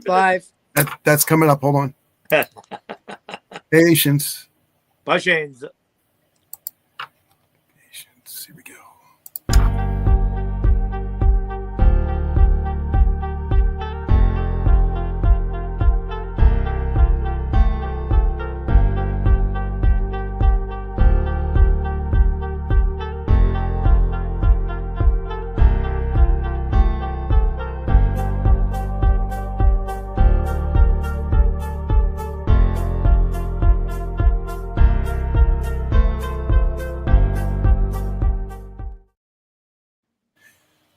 Live. That's coming up. Hold on. Patience. Patience. Here we go.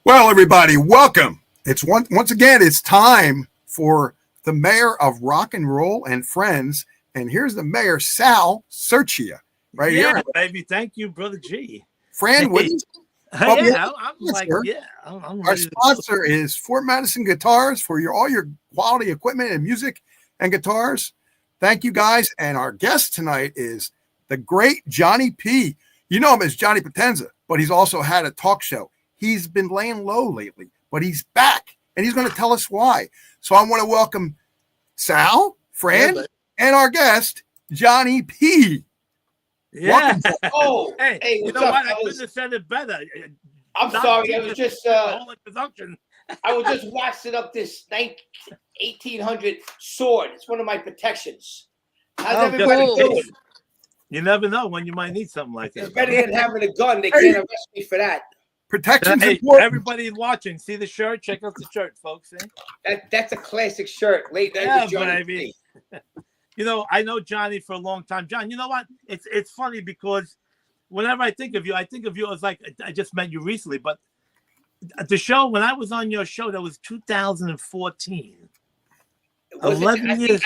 Well, everybody, welcome. It's once again, it's time for the mayor of rock and roll and friends. And here's the mayor, Sal Serchia, right here. Baby. Thank you, Brother G. Fran Whitney. Our sponsor is Fort Madison Guitars for all your quality equipment and music and guitars. Thank you, guys. And our guest tonight is the great Johnny P. You know him as Johnny Potenza, but he's also had a talk show. He's been laying low lately, but he's back, and he's going to tell us why. So I want to welcome Sal, Fran, and our guest, Johnny P. Yeah. Hey, you know what? I couldn't have said it better. I'm sorry. I was just production. I was just waxing up this 1800 sword. It's one of my protections. How's everybody doing? You never know when you might need something like that. It's better than having a gun. They can't arrest me for that. Protection's hey, important. Everybody watching, see the shirt? Check out the shirt, folks. That's a classic shirt. Late night Yeah, with Johnny but P. You know, I know Johnny for a long time. John, you know what? It's funny because whenever I think of you as like I just met you recently. But the show, when I was on your show, that was 2014. 11 years.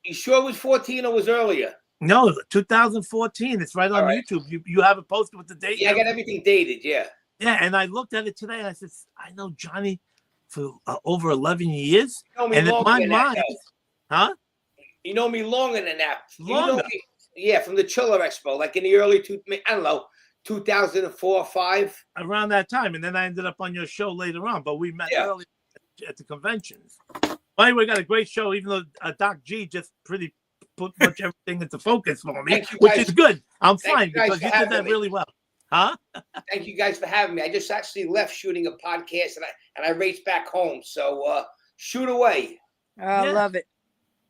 You sure it was 14 or was earlier? No, 2014. It's right on YouTube. You have it posted with the date. Yeah, I got everything dated. Yeah. Yeah, and I looked at it today and I said, I know Johnny for over 11 years. You know me and in my than mind, that, you know me longer than that. Longer? You know me, from the Chiller Expo, like in the early 2004 or 5. Around that time. And then I ended up on your show later on, but we met early at the conventions. Anyway, we got a great show, even though Doc G just pretty put much everything into focus for me, which is good. I'm fine because you did that really well. Huh? Thank you guys for having me. I just actually left shooting a podcast and I raced back home. So shoot away. I love it.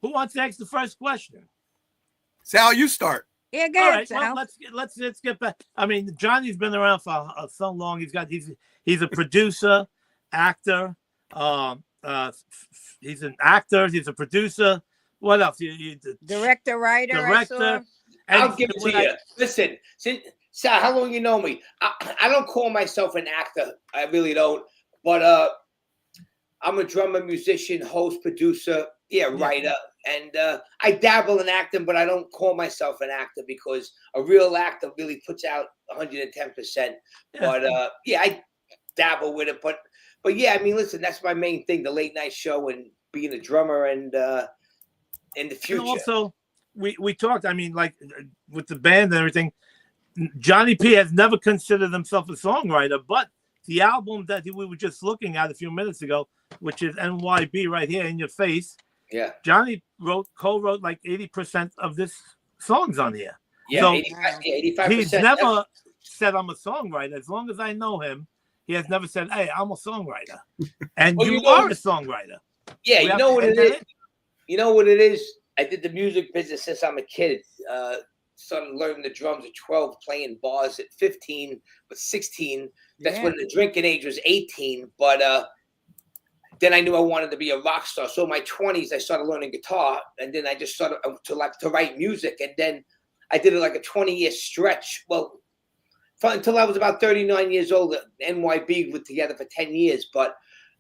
Who wants to ask the first question? Sal, you start. Yeah, go ahead, Sal. Well, let's get back. I mean, Johnny's been around for so long. He's a producer, actor. He's an actor. He's a producer. What else? Director, writer. Director. I'll give it to you. Listen, Sal, how long you know me? I don't call myself an actor. I really don't. But I'm a drummer, musician, host, producer, writer. And I dabble in acting, but I don't call myself an actor because a real actor really puts out 110%. But I dabble with it. But yeah, I mean, listen, that's my main thing, the late night show and being a drummer and in the future. And also, we talked, I mean, like with the band and everything, Johnny P has never considered himself a songwriter, but the album that we were just looking at a few minutes ago, which is NYB right here in your face. Yeah. Johnny co-wrote like 80% of this songs on here. Yeah, so 85%. He's never said I'm a songwriter. As long as I know him, he has never said, hey, I'm a songwriter. And you are a songwriter. Yeah, you know what it is? You know what it is? I did the music business since I'm a kid. Started learning the drums at 12, playing bars at 15, but 16. That's when the drinking age was 18. But then I knew I wanted to be a rock star. So in my 20s, I started learning guitar, and then I just started to write music. And then I did it like a 20-year stretch. Well, until I was about 39 years old, NYB was together for 10 years. But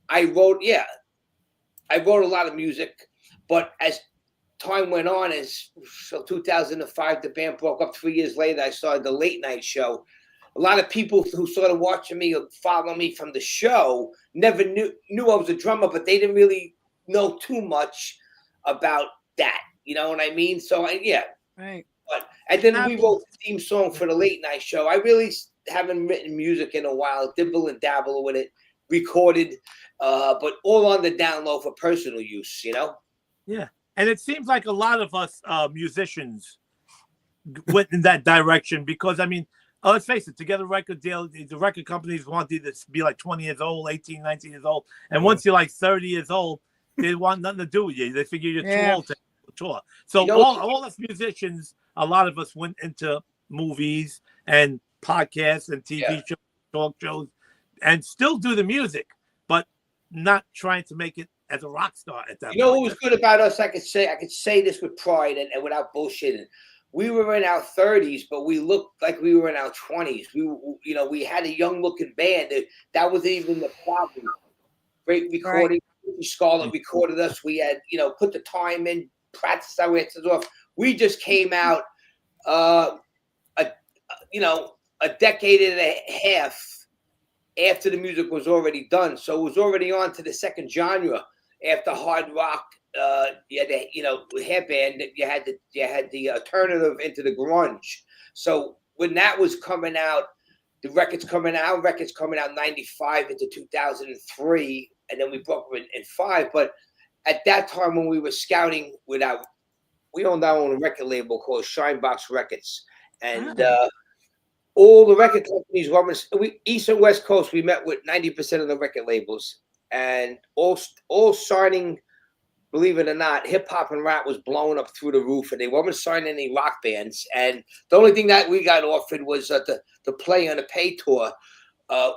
I wrote a lot of music. But as time went on, so 2005, the band broke up. 3 years later, I started the late night show. A lot of people who started watching me or following me from the show never knew I was a drummer, but they didn't really know too much about that. You know what I mean? So, right. And then we wrote the theme song for the late night show. I really haven't written music in a while, dibble and dabble with it. recorded, but all on the down low for personal use. Yeah, and it seems like a lot of us musicians went in that direction because I mean, let's face it, to get a record deal, the record companies want you to be like 20 years old, 18, 19 years old, and once you're like 30 years old, they want nothing to do with you. They figure you're too old to tour. So all us musicians, a lot of us went into movies and podcasts and TV shows, talk shows, and still do the music, but not trying to make it as a rock star at that point. What was good about us? I could say this with pride and without bullshitting. We were in our 30s, but we looked like we were in our 20s. We had a young looking band. That wasn't even the problem. Great recording. Right. Scarlett recorded us. We had, put the time in, practiced our answers off. We just came out, a decade and a half after the music was already done. So it was already on to the second genre. After hard rock, you had the hair band. You had the alternative into the grunge. So when that was coming out, the records coming out 95 into 2003, and then we broke them in 5. But at that time when we were scouting, we owned our own record label called Shinebox Records, and all the record companies, East and West Coast, we met with 90% of the record labels, and all signing. Believe it or not, hip hop and rap was blowing up through the roof, and they weren't signing any rock bands. And the only thing that we got offered was to play on a pay tour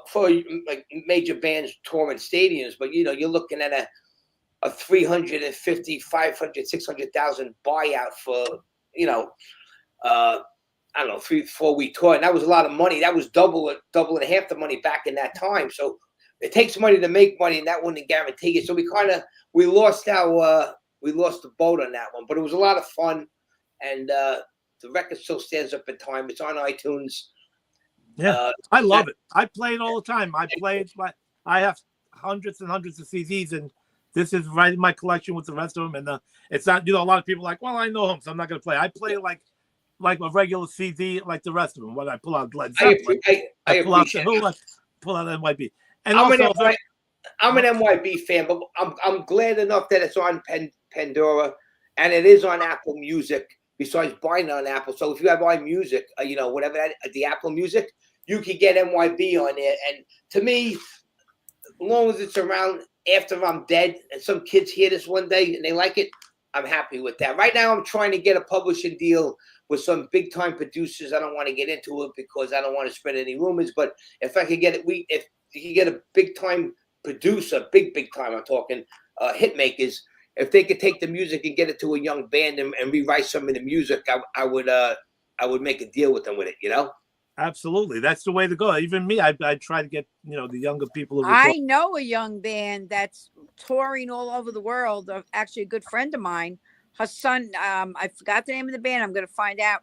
for like major bands touring stadiums. But you're looking at a 350, 500, 600,000 buyout for I don't know, 3-4 week tour, and that was a lot of money. That was double and half the money back in that time. So it takes money to make money, and that wouldn't guarantee it. So we lost the boat on that one, but it was a lot of fun, and the record still stands up in time. It's on iTunes. Yeah, I love it. I play it all the time. I have hundreds and hundreds of CDs, and this is right in my collection with the rest of them. And it's not, a lot of people are like, well, I know him, so I'm not going to play. I play it like a regular CD, like the rest of them. When I pull out Led Zeppelin, I pull out the Who, I pull out NYB. And I'm an NYB fan, but I'm glad enough that it's on Pandora, and it is on Apple Music. Besides buying it on Apple, so if you have iMusic, whatever the Apple Music, you can get NYB on there. And to me, as long as it's around after I'm dead, and some kids hear this one day and they like it, I'm happy with that. Right now, I'm trying to get a publishing deal with some big time producers. I don't want to get into it because I don't want to spread any rumors. But if I could get it, if you can get a big time producer, big time, I'm talking hit makers. If they could take the music and get it to a young band and rewrite some of the music, I would make a deal with them with it. Absolutely, that's the way to go. Even me, I try to get the younger people. I know a young band that's touring all over the world. Actually, a good friend of mine, her son. I forgot the name of the band. I'm going to find out.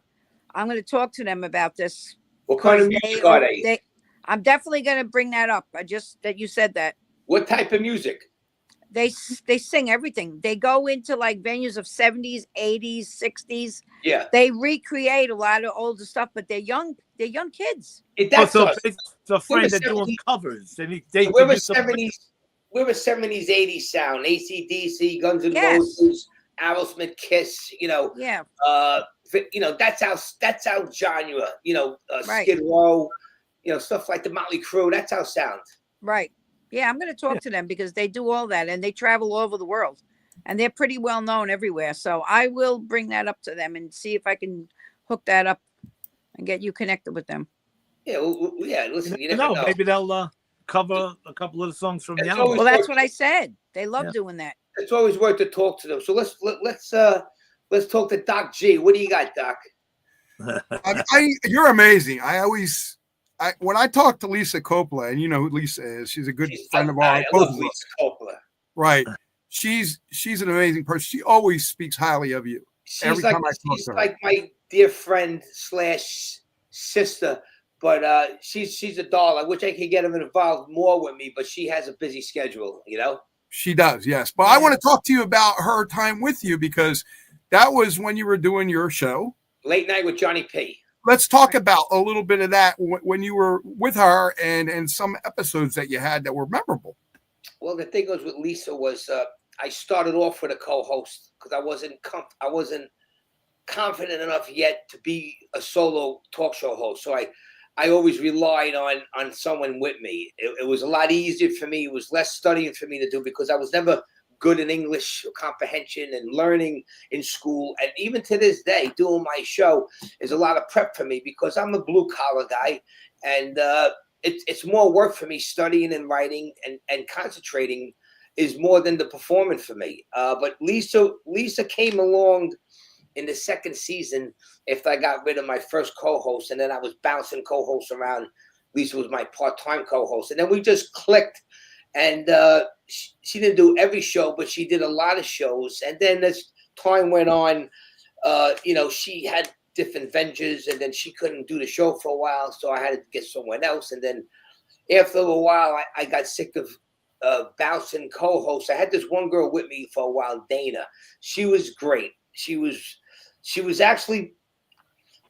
I'm going to talk to them about this. What kind of music are they? I'm definitely going to bring that up. That you said that. What type of music? They sing everything. They go into like venues of 70s, 80s, 60s. Yeah. They recreate a lot of older stuff, but they're young kids. So friend, they're doing covers. We're a 70s, 80s sound. AC/DC, Guns N' Roses, Aerosmith, Kiss. Yeah. That's our genre. Right. Skid Row. Stuff like the Motley Crue. That's our sound. Right. Yeah, I'm going to talk to them because they do all that and they travel all over the world, and they're pretty well known everywhere. So I will bring that up to them and see if I can hook that up and get you connected with them. Yeah, listen, you never know. Maybe they'll cover a couple of the songs from the album. Well, that's what I said. They love doing that. It's always worth to talk to them. So let's talk to Doc G. What do you got, Doc? You're amazing. When I talk to Lisa Coppola, and you know who Lisa is, she's a good friend of ours. I love Lisa Coppola. Right. She's an amazing person. She always speaks highly of you. Every time I talk to her. She's like my dear friend / sister, but she's a doll. I wish I could get her involved more with me, but she has a busy schedule, She does, yes. But I want to talk to you about her time with you because that was when you were doing your show. Late Night with Johnny P. let's talk about a little bit of that when you were with her and some episodes that you had that were memorable. Well, the thing was with Lisa was I started off with a co-host because I wasn't confident enough yet to be a solo talk show host. So I always relied on someone with me. It was a lot easier for me. It was less studying for me to do because I was never good in English comprehension and learning in school. And even to this day, doing my show is a lot of prep for me because I'm a blue collar guy, and it's more work for me. Studying and writing and concentrating is more than the performing for me. But Lisa came along in the second season after I got rid of my first co-host, and then I was bouncing co-hosts around. Lisa was my part-time co-host, and then we just clicked. And she didn't do every show, but she did a lot of shows. And then as time went on, she had different ventures, and then she couldn't do the show for a while, so I had to get someone else. And then after a while, I got sick of bouncing co-hosts. I had this one girl with me for a while, Dana. She was great. She was actually,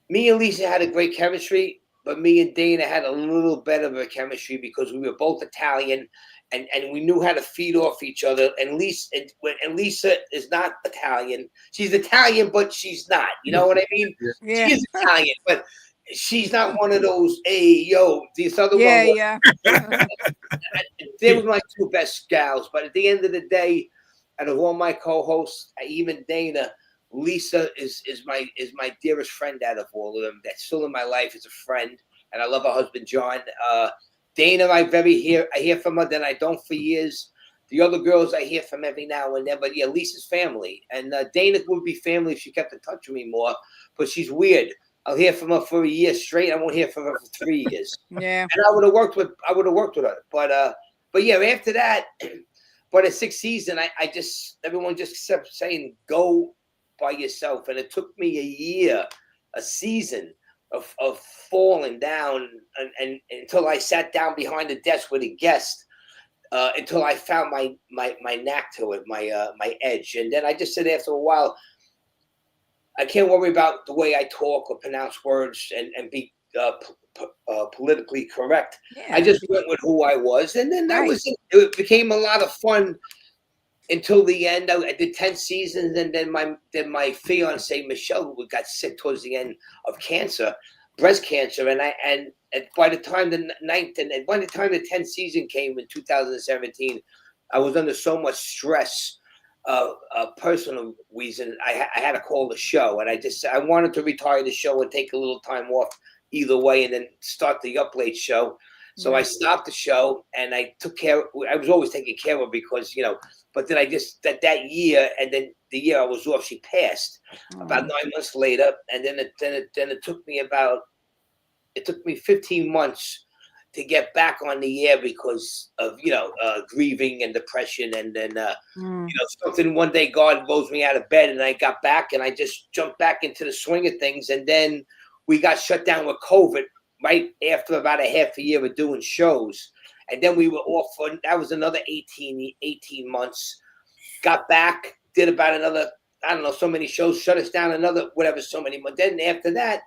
me and Lisa had a great chemistry, but me and Dana had a little better of a chemistry because we were both Italian. And we knew how to feed off each other. And Lisa is not Italian. She's Italian, but she's not. You know what I mean? Yeah. She is Italian, but she's not one of those, hey, yo, this other one. Yeah. They were my two best gals. But at the end of the day, out of all my co-hosts, even Dana, Lisa is my dearest friend out of all of them. That's still in my life as a friend. And I love her husband, John. Dana, I hear from her, then I don't for years. The other girls I hear from every now and then, but yeah, Lisa's family. And Dana would be family if she kept in touch with me more, but she's weird. I'll hear from her for a year straight. I won't hear from her for 3 years. Yeah. And I would have worked with her. But yeah, after that, but the sixth season, everyone just kept saying, go by yourself. And it took me a season of falling down and until I sat down behind the desk with a guest until I found my knack to it, my edge. And then I just said after a while, I can't worry about the way I talk or pronounce words and be politically correct. Yeah. I just went with who I was, and then that Right. was it. It became a lot of fun until the end. I did 10 seasons, and then my fiance Michelle got sick towards the end of cancer, breast cancer, and by the time the 10th season came in 2017, I was under so much stress, personal reason. I had to call the show, and I wanted to retire the show and take a little time off either way, and then start the Up Late show. So I stopped the show, and I took care. I was always taking care of her because, but then I just that year, and then the year I was off, she passed about 9 months later, and then it took me 15 months to get back on the air because of grieving and depression, and then something one day God rose me out of bed, and I got back, and I just jumped back into the swing of things, and then we got shut down with COVID right after about a half a year of doing shows. And then we were off for, that was another 18 months. Got back, did about another, I don't know, so many shows, shut us down another, whatever, so many months. Then after that,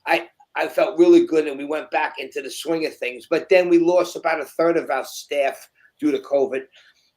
I felt really good, and we went back into the swing of things. But then we lost about a third of our staff due to COVID.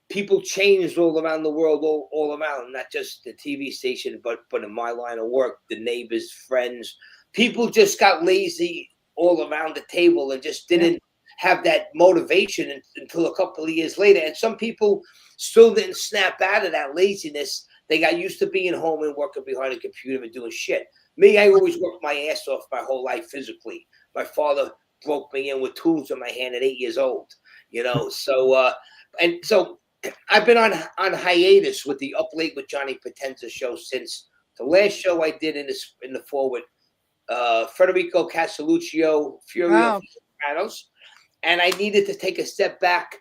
People changed all around the world, all around, not just the TV station, but in my line of work, the neighbors, friends. People just got lazy all around the table and just didn't have that motivation until a couple of years later. And some people still didn't snap out of that laziness. They got used to being home and working behind a computer and doing shit. Me, I always worked my ass off my whole life physically. My father broke me in with tools in my hand at 8 years old, So I've been on hiatus with the Up Late with Johnny Potenza show since the last show I did in the fall with Federico Castelluccio, Fury of the Sopranos. And I needed to take a step back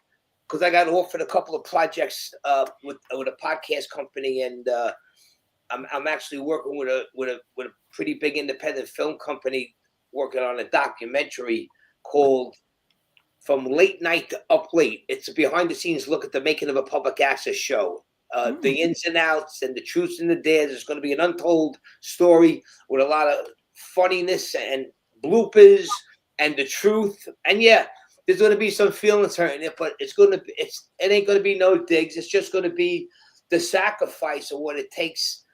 because I got offered a couple of projects with a podcast company, and I'm actually working with a pretty big independent film company working on a documentary called From Late Night to Up Late. It's a behind the scenes look at the making of a public access show. The ins and outs and the truths and the dares. There's going to be an untold story with a lot of funniness and bloopers and the truth. And yeah, there's going to be some feelings hurt in it, but it ain't going to be no digs. It's just going to be the sacrifice of what it takes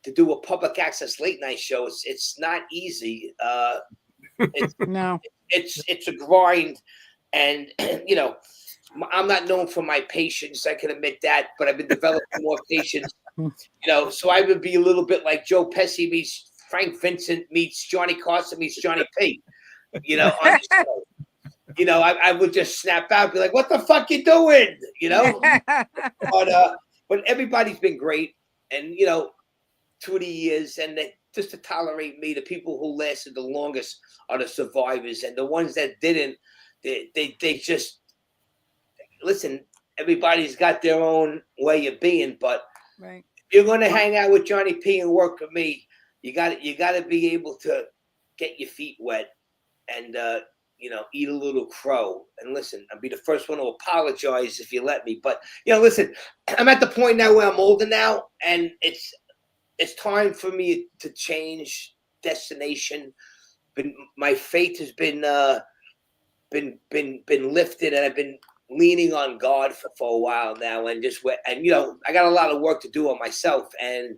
to do a public access late night show. It's not easy. No. It's a grind, and you know, I'm not known for my patience. I can admit that, but I've been developing more patience. You know, so I would be a little bit like Joe Pesci meets Frank Vincent meets Johnny Carson meets Johnny P. You know, on the show. You know, I would just snap out, be like, "What the fuck you doing?" You know. But everybody's been great, and you know, 20 years, and just to tolerate me, the people who lasted the longest are the survivors, and the ones that didn't, they just listen. Everybody's got their own way of being, but Right. if you're going to hang out with Johnny P and work with me, you got to be able to get your feet wet and you know, eat a little crow. And listen, I'll be the first one to apologize if you let me. But you know, listen, I'm at the point now where I'm older now, and it's time for me to change destination. My faith has been lifted, and I've been leaning on God for a while now, and you know, I got a lot of work to do on myself, and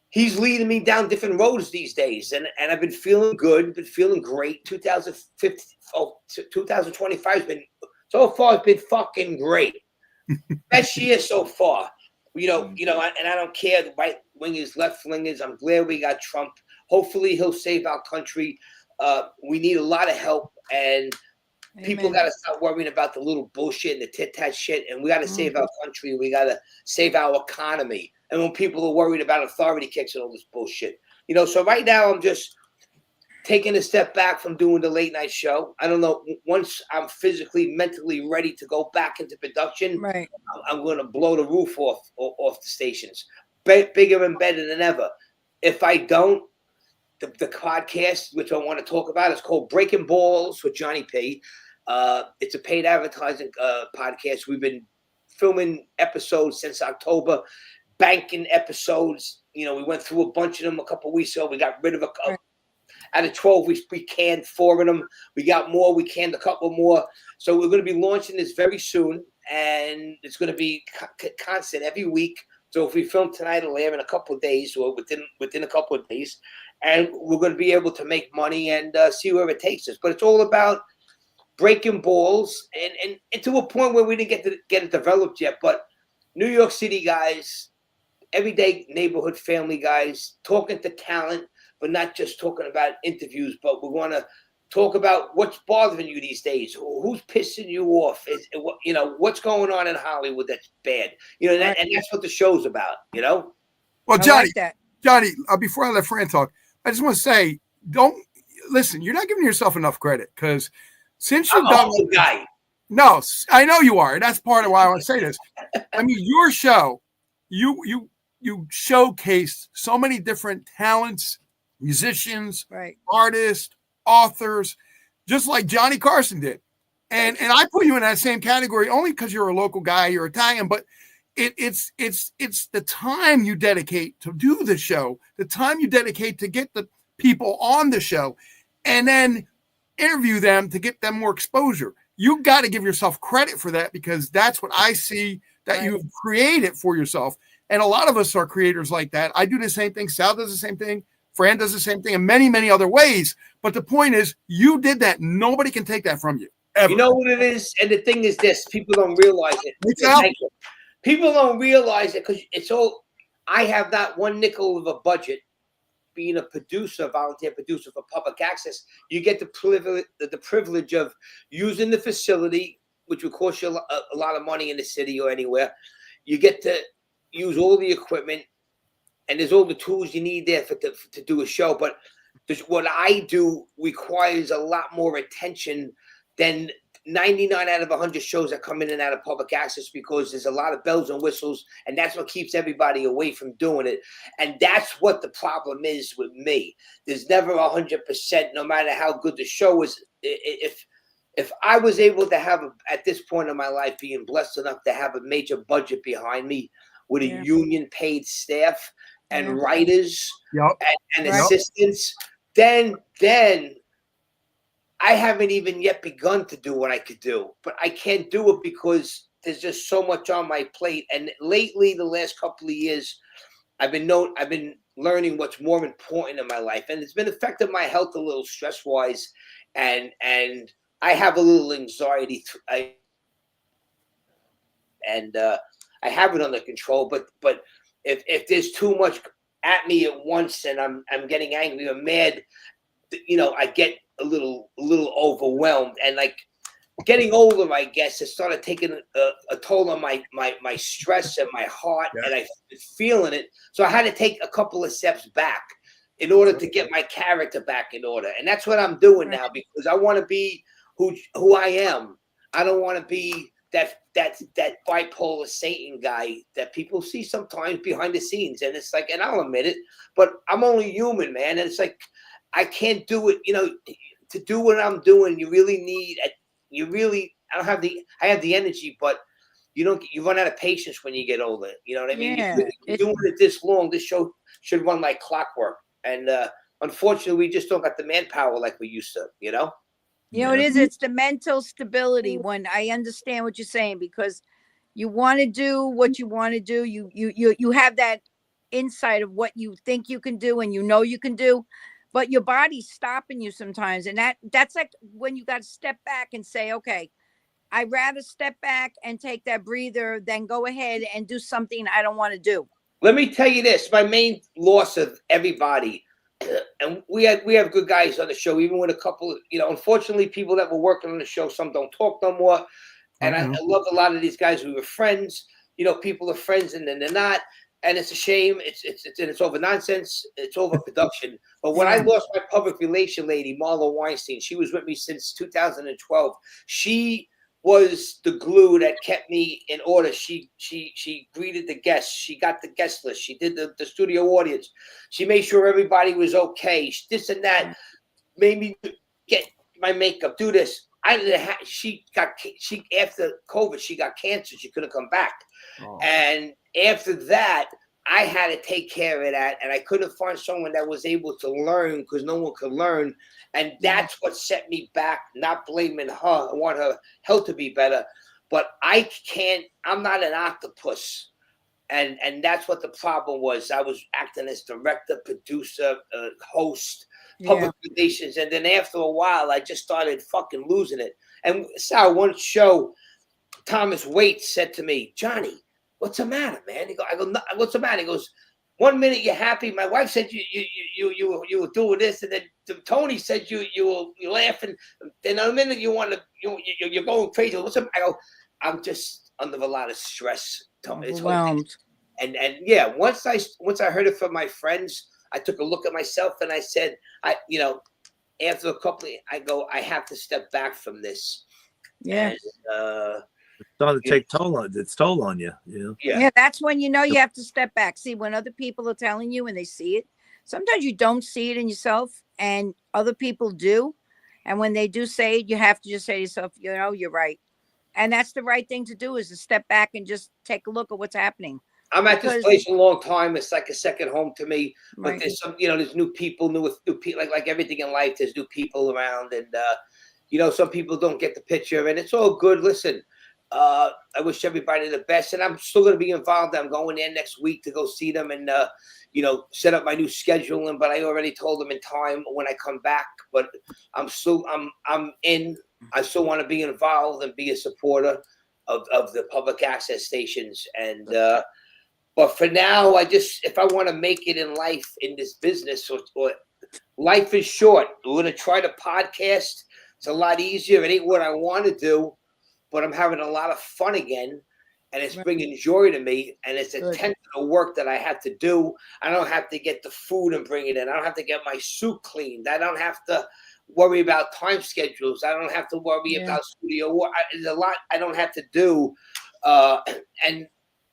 He's leading me down different roads these days, and I've been feeling good, been feeling great. 2025 has been so far. It's been fucking great. Best year so far. You know, and I don't care the right wingers, left wingers. I'm glad we got Trump. Hopefully, he'll save our country. We need a lot of help, and people got to stop worrying about the little bullshit and the tit-tat shit, and we got to save our country. We got to save our economy. And when people are worried about authority kicks and all this bullshit, you know. So right now, I'm just taking a step back from doing the late night show. I don't know. Once I'm physically, mentally ready to go back into production, Right. I'm going to blow the roof off the stations, bigger and better than ever. If I don't, the podcast, which I want to talk about, is called Breaking Balls with Johnny P. It's a paid advertising podcast. We've been filming episodes since October, banking episodes. You know, we went through a bunch of them a couple of weeks ago. We got rid of out of 12, we canned 4 of them. We got more. We canned a couple more. So we're going to be launching this very soon, and it's going to be constant every week. So if we film tonight, it'll air in a couple of days, or within a couple of days, and we're going to be able to make money and see where it takes us. But it's all about breaking balls, and to a point where we didn't get it developed yet. But New York City guys, everyday neighborhood family guys, talking to talent, but not just talking about interviews. But we want to talk about what's bothering you these days. Who's pissing you off? You know, what's going on in Hollywood that's bad. You know, and that's what the show's about. You know. Well, I Johnny, like that. Johnny, before I let Fran talk, I just want to say, don't listen. You're not giving yourself enough credit, because since you've done the guy. No, I know you are. That's part of why I want to say this. I mean, your show, you showcased so many different talents, musicians, Right. artists, authors, just like Johnny Carson did. And I put you in that same category only because you're a local guy, you're Italian, but it's the time you dedicate to do the show, the time you dedicate to get the people on the show, and then interview them to get them more exposure. You got to give yourself credit for that, because that's what I see that you've created for yourself. And a lot of us are creators like that. I do the same thing. Sal does the same thing. Fran does the same thing in many, many other ways. But the point is, you did that. Nobody can take that from you. Ever. You know what it is? And the thing is this, people don't realize it. People don't realize it because it's all, I have not one nickel of a budget. Being a producer, volunteer producer for public access, you get the privilege of using the facility, which will cost you a lot of money in the city or anywhere. You get to use all the equipment, and there's all the tools you need there to do a show. But what I do requires a lot more attention than 99 out of 100 shows that come in and out of public access, because there's a lot of bells and whistles, and that's what keeps everybody away from doing it. And that's what the problem is with me. There's never 100%, no matter how good the show is. If I was able to have, at this point in my life, being blessed enough to have a major budget behind me with a union paid staff and writers and assistants, then I haven't even yet begun to do what I could do, but I can't do it because there's just so much on my plate. And lately, the last couple of years, I've been learning what's more important in my life, and it's been affecting my health a little stress wise, and I have a little anxiety. I have it under control, but if there's too much at me at once, and I'm getting angry or mad, I get a little overwhelmed, and like getting older, I guess, it started taking a toll on my stress and my heart, and I was feeling it. So I had to take a couple of steps back in order to get my character back in order, and that's what I'm doing now, because I want to be who I am. I don't want to be that bipolar Satan guy that people see sometimes behind the scenes, and it's like, and I'll admit it, but I'm only human, man, and it's like I can't do it. To do what I'm doing, you really need. I have the energy, but you run out of patience when you get older. You know what I mean? Yeah, You're doing it this long. This show should run like clockwork, and unfortunately, we just don't got the manpower like we used to. it is. It's the mental stability. When I understand what you're saying, because you want to do what you want to do. You have that insight of what you think you can do, and you can do, but your body's stopping you sometimes. And that's like when you got to step back and say, okay, I'd rather step back and take that breather than go ahead and do something I don't want to do. Let me tell you this: my main loss of everybody, and we have good guys on the show, even with a couple of, unfortunately, people that were working on the show, some don't talk no more. And I love a lot of these guys. We were friends. People are friends, and then they're not. And it's a shame. It's over nonsense. It's over production. But when I lost my public relation lady, Marla Weinstein, she was with me since 2012. She was the glue that kept me in order. She greeted the guests. She got the guest list. She did the studio audience. She made sure everybody was okay. This and that. Made me get my makeup. Do this. She after COVID, she got cancer. She couldn't come back. Oh. And after that, I had to take care of that, and I couldn't find someone that was able to learn, because no one could learn, and that's what set me back. Not blaming her, I want her health to be better, but I can't. I'm not an octopus, and that's what the problem was. I was acting as director, producer, host, public relations, and then after a while, I just started fucking losing it. And so one show, Thomas Waits said to me, "Johnny, what's the matter, man?" I go, "What's the matter?" He goes, "1 minute you're happy. My wife said you were doing this, and then Tony said you were laughing. Then a minute you're going crazy. What's the matter?" I go, "I'm just under a lot of stress." Overwhelmed. And yeah, once I heard it from my friends, I took a look at myself and I said, after a couple, I have to step back from this. Yeah. And, it's starting to take toll on you. Yeah, that's when you have to step back. See, when other people are telling you and they see it, sometimes you don't see it in yourself, and other people do. And when they do say it, you have to just say to yourself, you're right. And that's the right thing to do, is to step back and just take a look at what's happening. I'm at this place a long time. It's like a second home to me. But there's some, there's new people, new people, like everything in life. There's new people around, and some people don't get the picture, and it's all good. Listen, I wish everybody the best, and I'm still going to be involved. I'm going there next week to go see them and set up my new schedule. But I already told them in time when I come back. But I'm in. I still want to be involved and be a supporter of the public access stations. And but for now, if I want to make it in life, in this business, or life is short. We're going to try to podcast. It's a lot easier. It ain't what I want to do, but I'm having a lot of fun again, and it's bringing joy to me, and it's a tenth of the work that I have to do. I don't have to get the food and bring it in. I don't have to get my suit cleaned. I don't have to worry about time schedules. I don't have to worry about studio work. There's a lot I don't have to do, and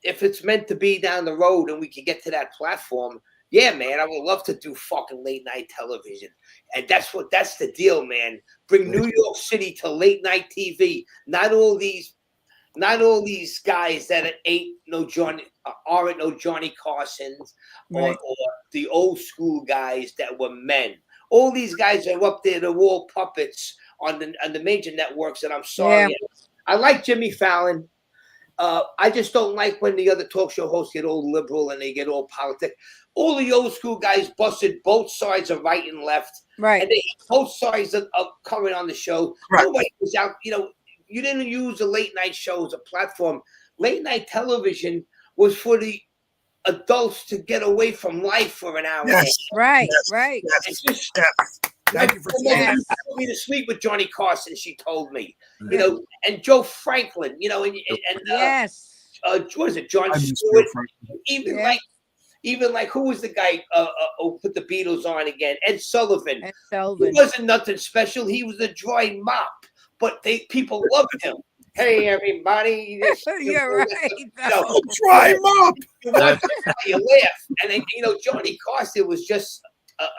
if it's meant to be down the road and we can get to that platform, yeah, man, I would love to do fucking late night television. And that's the deal, man. Bring New York City to late night TV. Not all these guys that aren't no Johnny Carsons or the old school guys that were men. All these guys are up there, they're all puppets on the major networks, and I'm sorry. Yeah. I like Jimmy Fallon. I just don't like when the other talk show hosts get all liberal and they get all politic. All the old school guys busted both sides of right and left, Right. and they both sides of coming on the show. Right. Nobody was out. You didn't use a late night show as a platform. Late night television was for the adults to get away from life for an hour. Yes. Right. Yes. Right. It's just, Yes. Thank you for my saying mother that. told me to sleep with Johnny Carson. She told me, and Joe Franklin, and Yes. what is it, John I miss Stewart? Joe Franklin. Even like who was the guy who put the Beatles on again? Ed Sullivan. And He Sullivan. wasn't nothing special. He was a dry mop, but people loved him. Hey, everybody! You're right. No, Try him up. you watch it, you laugh, and then, Johnny Carson was just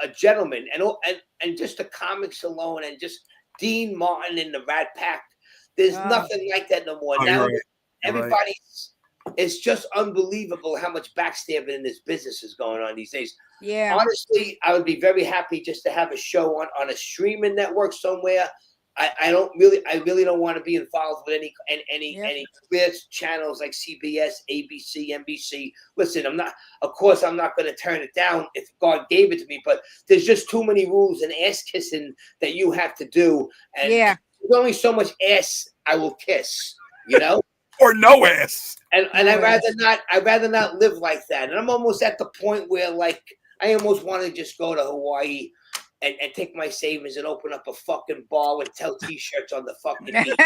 a gentleman, and just the comics alone, and just Dean Martin and the Rat Pack. There's Oh. nothing like that no more. Oh, Now you're right. You're right. everybody's. It's just unbelievable how much backstabbing in this business is going on these days. Yeah. Honestly, I would be very happy just to have a show on a streaming network somewhere. I really don't want to be involved with any clear channels like CBS, ABC, NBC. Listen, I'm not going to turn it down if God gave it to me, but there's just too many rules and ass kissing that you have to do. And Yeah. there's only so much ass I will kiss, Or no ass. And No I'd rather not live like that. And I'm almost at the point where I almost want to just go to Hawaii and take my savings and open up a fucking bar with T-shirts on the fucking beach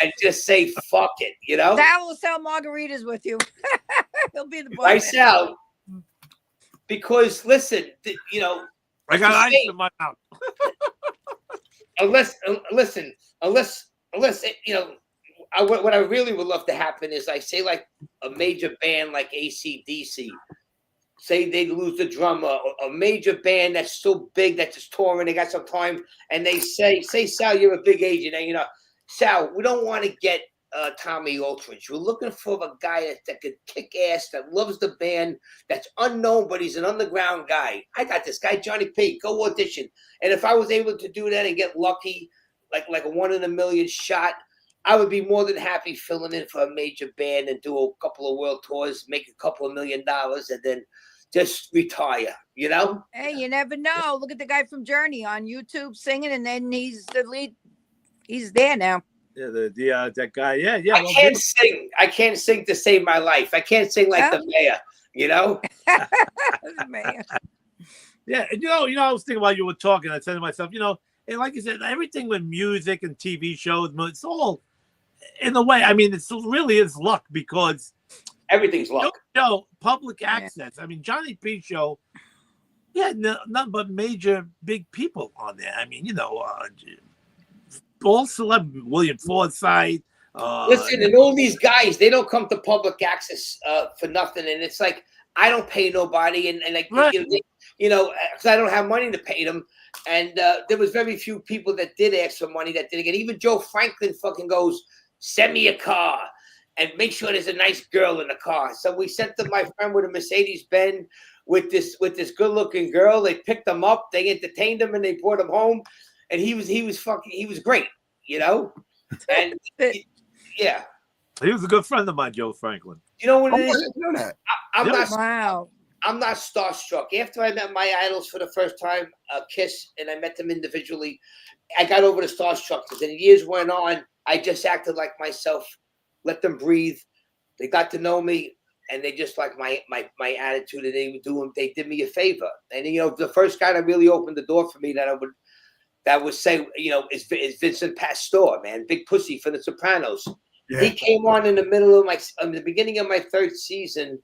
and just say fuck it, Sal will sell margaritas with you. He'll be the boy. I sell because listen, I got ice Hey. in my mouth. unless what I really would love to happen is say like a major band like AC/DC, say they lose the drummer, or a major band that's still big, that's just touring, they got some time, and they say Sal, you're a big agent, and Sal, we don't want to get Tommy Aldridge. We're looking for a guy that could kick ass, that loves the band, that's unknown, but he's an underground guy. I got this guy, Johnny P. Go audition. And if I was able to do that and get lucky, like a 1 in a million shot, I would be more than happy filling in for a major band and do a couple of world tours, make a couple of $1 million, and then just retire, Hey, you never know. Look at the guy from Journey on YouTube singing, and then he's the lead. He's there now. Yeah, that guy. Yeah. I can't sing. I can't sing to save my life. I can't sing like the mayor, Man. Yeah, and I was thinking while you were talking, I said to myself, and like you said, everything with music and TV shows, it's all in a way. I mean, it really is luck because everything's luck. Public access. I mean, Johnny P show, none but major big people on there. I mean, all celebrity, William Forsythe. Listen, and all these guys, they don't come to public access for nothing, and it's like I don't pay nobody, and Right. because I don't have money to pay them. And there was very few people that did ask for money that didn't get. Even Joe Franklin fucking goes, send me a car and make sure there's a nice girl in the car. So we sent them my friend with a Mercedes-Benz with this good-looking girl. They picked him up, they entertained him, and they brought him home. And he was great, And yeah. He was a good friend of mine, Joe Franklin. You know what Oh, it I is? didn't know that. Wow. I'm not starstruck. After I met my idols for the first time, Kiss, and I met them individually, I got over the starstruckness. And years went on, I just acted like myself, let them breathe. They got to know me, and they just like my attitude, and they did me a favor. And the first guy that really opened the door for me that would say, is Vincent Pastore, man, big pussy for The Sopranos. Yeah. He came on in the beginning of my third season.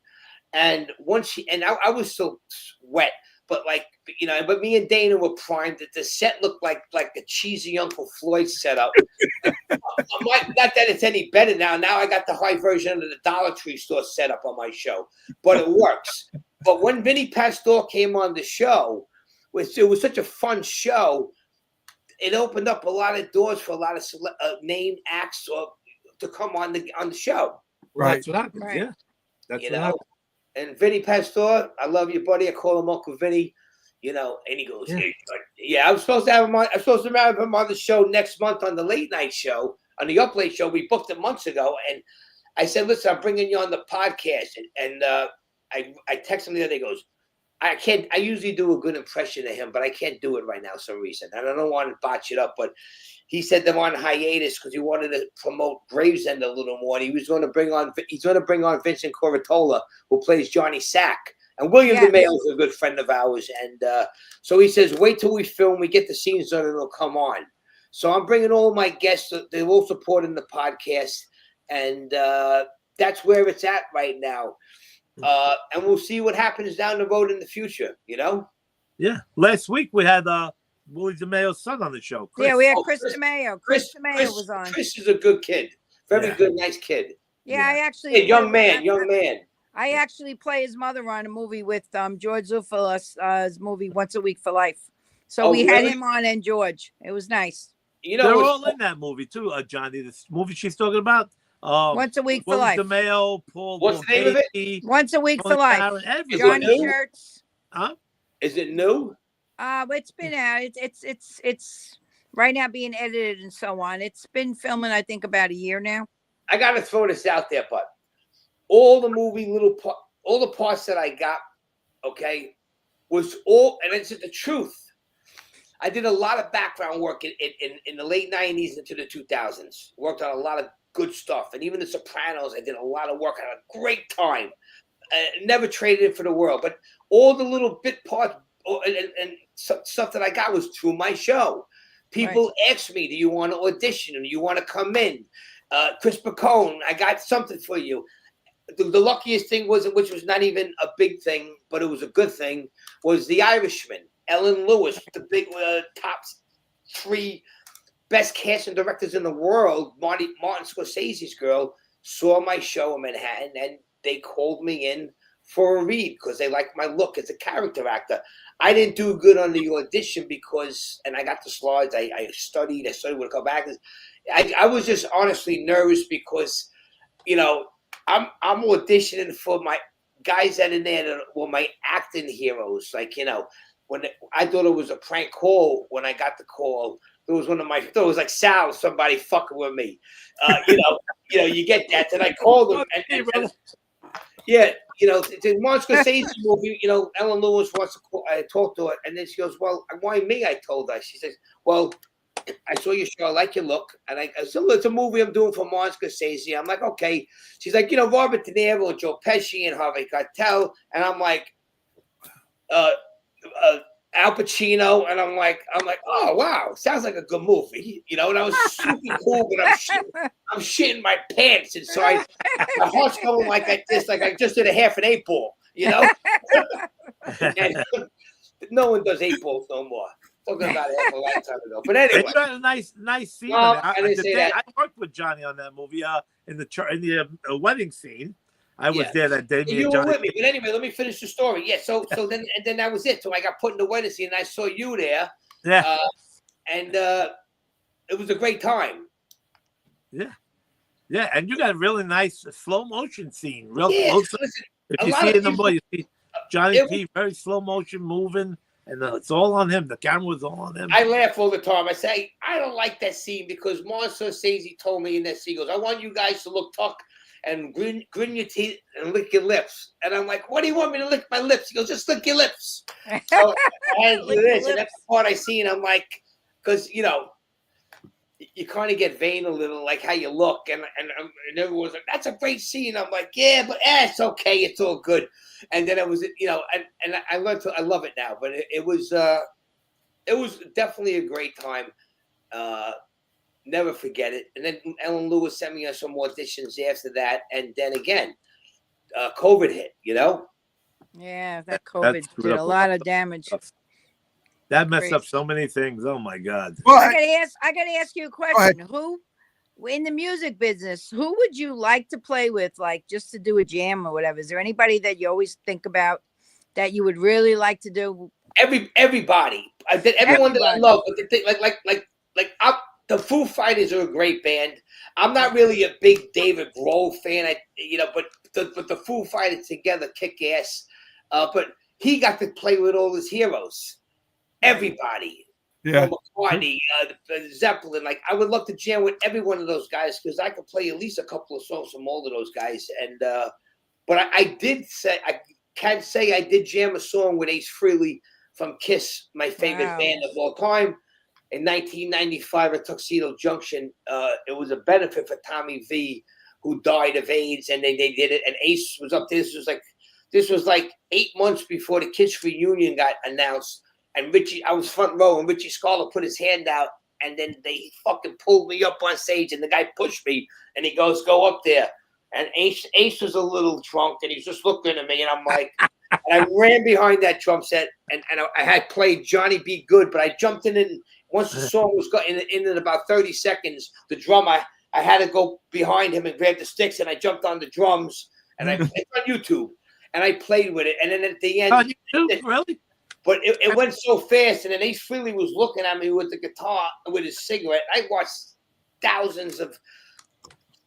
And I was so wet, but but me and Dana were primed that the set looked like a cheesy Uncle Floyd setup. Not that it's any better now. Now I got the high version of the Dollar Tree store setup on my show, but it works. But when Vinny Pastore came on the show, it was such a fun show. It opened up a lot of doors for a lot of named acts to come on the show. Right. That's what happened. Right. Yeah. That's what happened. And Vinny Pastore, I love you, buddy. I call him Uncle Vinny. you know, and he goes, Yeah. "Hey, yeah, I'm supposed to have him on. I'm supposed to have him on the show next month on the late night show, on the Up Late show. We booked it months ago, and I said, listen, I'm bringing you on the podcast, and I texted him the other day. He goes, I can't. I usually do a good impression of him, but I can't do it right now for some reason, and I don't want to botch it up. But he said they're on hiatus because he wanted to promote Gravesend a little more. And he was going to bring on. He's going to bring on Vincent Coratola, who plays Johnny Sack, and William Yes. DeMeo is a good friend of ours. And so he says, wait till we film, we get the scenes done, and it'll come on. So I'm bringing all my guests. They're all supporting the podcast, and that's where it's at right now. And we'll see what happens down the road in the future, you know? Yeah. Last week we had Willie DeMeo's son on the show. Chris. Yeah, we had Oh, Chris Chris- DeMeo. Chris DeMeo was on. Chris is a good kid. Very Yeah. good, nice kid. Yeah, Yeah. I actually Hey, young man. I actually play his mother on a movie with George Zufilis' movie Once a Week for Life. So Oh, we had really? him on and George. It was nice. You They're know, all in that movie too, Johnny. This movie she's talking about. Once a Week for Willie life. DeMeo, Paul. What's the name of it? Mulcahy, Once a Week for Tony life. Barron, everybody. Johnny new? Shirts. Huh? is it new? It's been out. It's right now being edited and so on. It's been filming, I think, about a year now. I got to throw this out there, but all the movie all the parts that I got, okay, was all, and it's the truth. I did a lot of background work in the late 90s into the 2000s. Worked on a lot of good stuff. And even The Sopranos, I did a lot of work. I had a great time. Never traded it for the world. But all the little bit parts and stuff that I got was to my show. People asked me, do you want to audition? Do you want to come in? Chris Bacone, I got something for you. The luckiest thing was, which was not even a big thing, but it was a good thing, was The Irishman. Ellen Lewis, the big top 3 best casting directors in the world, Martin Scorsese's girl, saw my show in Manhattan, and they called me in for a read because they liked my look as a character actor. I didn't do good on the audition because, and I got the slides, I studied with a couple actors. I was just honestly nervous because, you know, I'm auditioning for my guys that in there that were my acting heroes. Like, you know, when I thought it was a prank call, when I got the call, it was it was like Sal, somebody fucking with me. You know, you get that. Then I called him, and yeah, you know, the Martin Scorsese movie. You know, Ellen Lewis wants to talk to her, and then she goes, "Well, why me?" I told her. She says, "Well, I saw your show. I like your look, and I said, it's a movie I'm doing for Martin Scorsese." I'm like, "Okay." She's like, "You know, Robert De Niro, Joe Pesci, and Harvey Keitel," and I'm like, Al Pacino, and I'm like, oh wow, sounds like a good movie, you know. And I was super cool, but I'm shitting my pants inside. My heart's going like this, like I just did a half an 8-ball, you know. And no one does 8 balls no more. Talking about it a lifetime ago, but anyway. You had a nice scene. Well, in it. I didn't say that. I worked with Johnny on that movie. In the wedding scene, I was Yeah. there that day. You were with me, but anyway, let me finish the story. Yeah, so then that was it. So I got put in the wedding scene, and I saw you there, Yeah, and it was a great time. yeah, and you got a really nice slow motion scene, real Yeah, close. listen, If a you lot see of it in the people- movie, you see Johnny it- P. Very slow motion moving, and it's all on him. The camera was all on him. I laugh all the time. I say I don't like that scene because Martin Scorsese told me in that scene, he goes, "I want you guys to look tough and grin your teeth and lick your lips." And I'm like, "What do you want me to lick my lips?" He goes, "Just lick your lips." So I had to do Lick your this, and that's lips. the part I see, and I'm like, because you know, you kind of get vain a little, like how you look, and everyone's like, "That's a great scene." I'm like, "Yeah, but it's okay, it's all good." And then it was, you know, and I learned to, I love it now, but it was definitely a great time. Never forget it. And then Ellen Lewis sent me some auditions after that, and then again, COVID hit. You know. Yeah, that COVID screwed did up a a lot lot of damage. That messed Great. up so many things. Oh my God. Well, I gotta ask you a ahead. question. Who in the music business, who would you like to play with, like just to do a jam or whatever? Is there anybody that you always think about that you would really like to do? Everybody. I did everyone that I Everybody. love, but the thing, like the Foo Fighters are a great band. I'm not really a big David Grohl fan, but the Foo Fighters together kick ass. But he got to play with all his heroes. everybody. Yeah. McCartney, Zeppelin. Like I would love to jam with every one of those guys because I could play at least a couple of songs from all of those guys. And but I can say I did jam a song with Ace Frehley from Kiss, my favorite Wow. band of all time. In 1995 at Tuxedo Junction, it was a benefit for Tommy V, who died of AIDS, and they did it. And Ace was up there. This was like 8 months before the Kiss reunion got announced. And I was front row, and Richie Scarlett put his hand out, and then they fucking pulled me up on stage, and the guy pushed me, and he goes, "Go up there." And Ace was a little drunk, and he's just looking at me, and I'm like, and I ran behind that drum set, and I had played Johnny Be Good, but I jumped in, and once the song was in about 30 seconds, the drum, I had to go behind him and grab the sticks, and I jumped on the drums, and it's on YouTube, and I played with it, and then at the end, On YouTube, really? but it went so fast, and then Ace Frehley was looking at me with the guitar, with his cigarette. I watched thousands of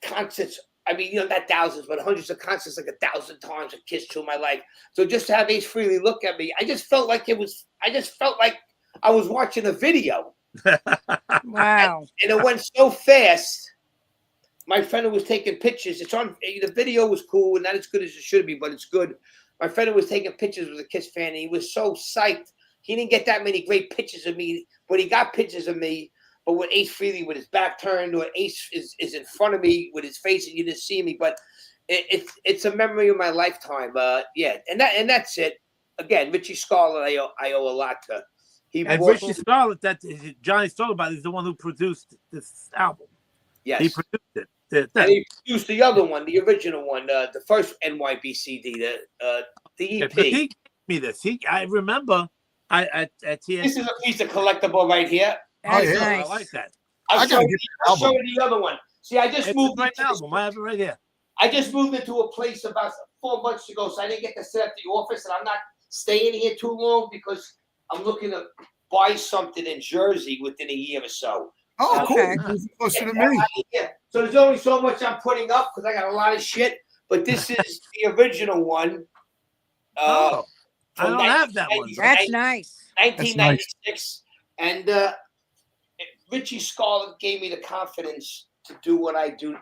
concerts. I mean, not thousands, but hundreds of concerts, like 1,000 times of Kiss through my life. So just to have Ace Frehley look at me, I just felt like I was watching a video. Wow. And it went so fast. My friend who was taking pictures, the video was cool and not as good as it should be, but it's good. My friend who was taking pictures was a Kiss fan, and he was so psyched. He didn't get that many great pictures of me, but he got pictures of me. But with Ace Frehley with his back turned, or Ace is in front of me with his face, and you didn't see me. But it's a memory of my lifetime. Yeah, and that's it. Again, Richie Scarlett, I owe a lot to. And Richie Scarlett, that Johnny's talking about, is the one who produced this album. Yes, he produced it. And he produced the other one, the original one, the first NYBCD, the EP. He gave me this. I remember. At TNT. This is a piece of collectible right here. That's yeah. nice. I like that. I'll show you the other one. See, I just It's moved a great into album. I have it right here. I just moved into a place about 4 months ago, so I didn't get to sit at the office, and I'm not staying here too long because I'm looking to buy something in Jersey within a year or so. Oh, Okay. cool. Closer to me. Yeah. So there's only so much I'm putting up because I got a lot of shit, but this is the original one. I from don't have that one. That's nice. 1996, and Richie Scarlett gave me the confidence to do what I do,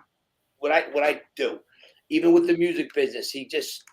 what I do, even with the music business. He just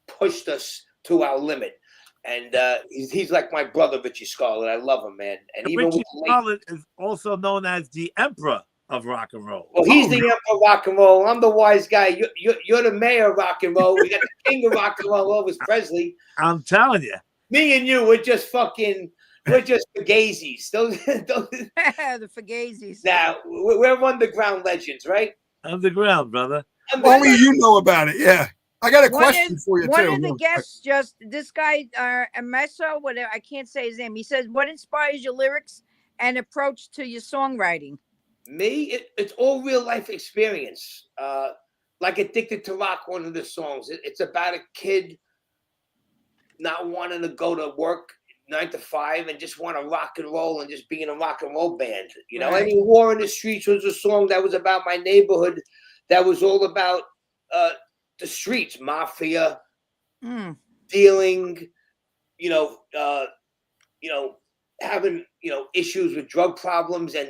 pushed us to our limit, and he's like my brother, Richie Scarlett. I love him, man. And even Richie with the late, Scarlett is also known as the Emperor of rock and roll. well, he's the emperor of rock and roll. I'm the wise guy. You're the mayor of rock and roll. We got the king of rock and roll, Elvis Presley. I'm telling you. Me and you, we're just fugazis. Those The Fugazis. now we're underground legends, right? Underground, brother. Only you know about it. Yeah. I got a question for you, One too. of the guests this guy, Amesso, whatever, I can't say his name. He says, what inspires your lyrics and approach to your songwriting? Me, it's all real life experience. Like Addicted to Rock, one of the songs. It's about a kid not wanting to go to work 9 to 5 and just want to rock and roll and just be in a rock and roll band. You know, Right. I mean, War in the Streets was a song that was about my neighborhood, that was all about the streets, mafia, dealing, having, issues with drug problems and,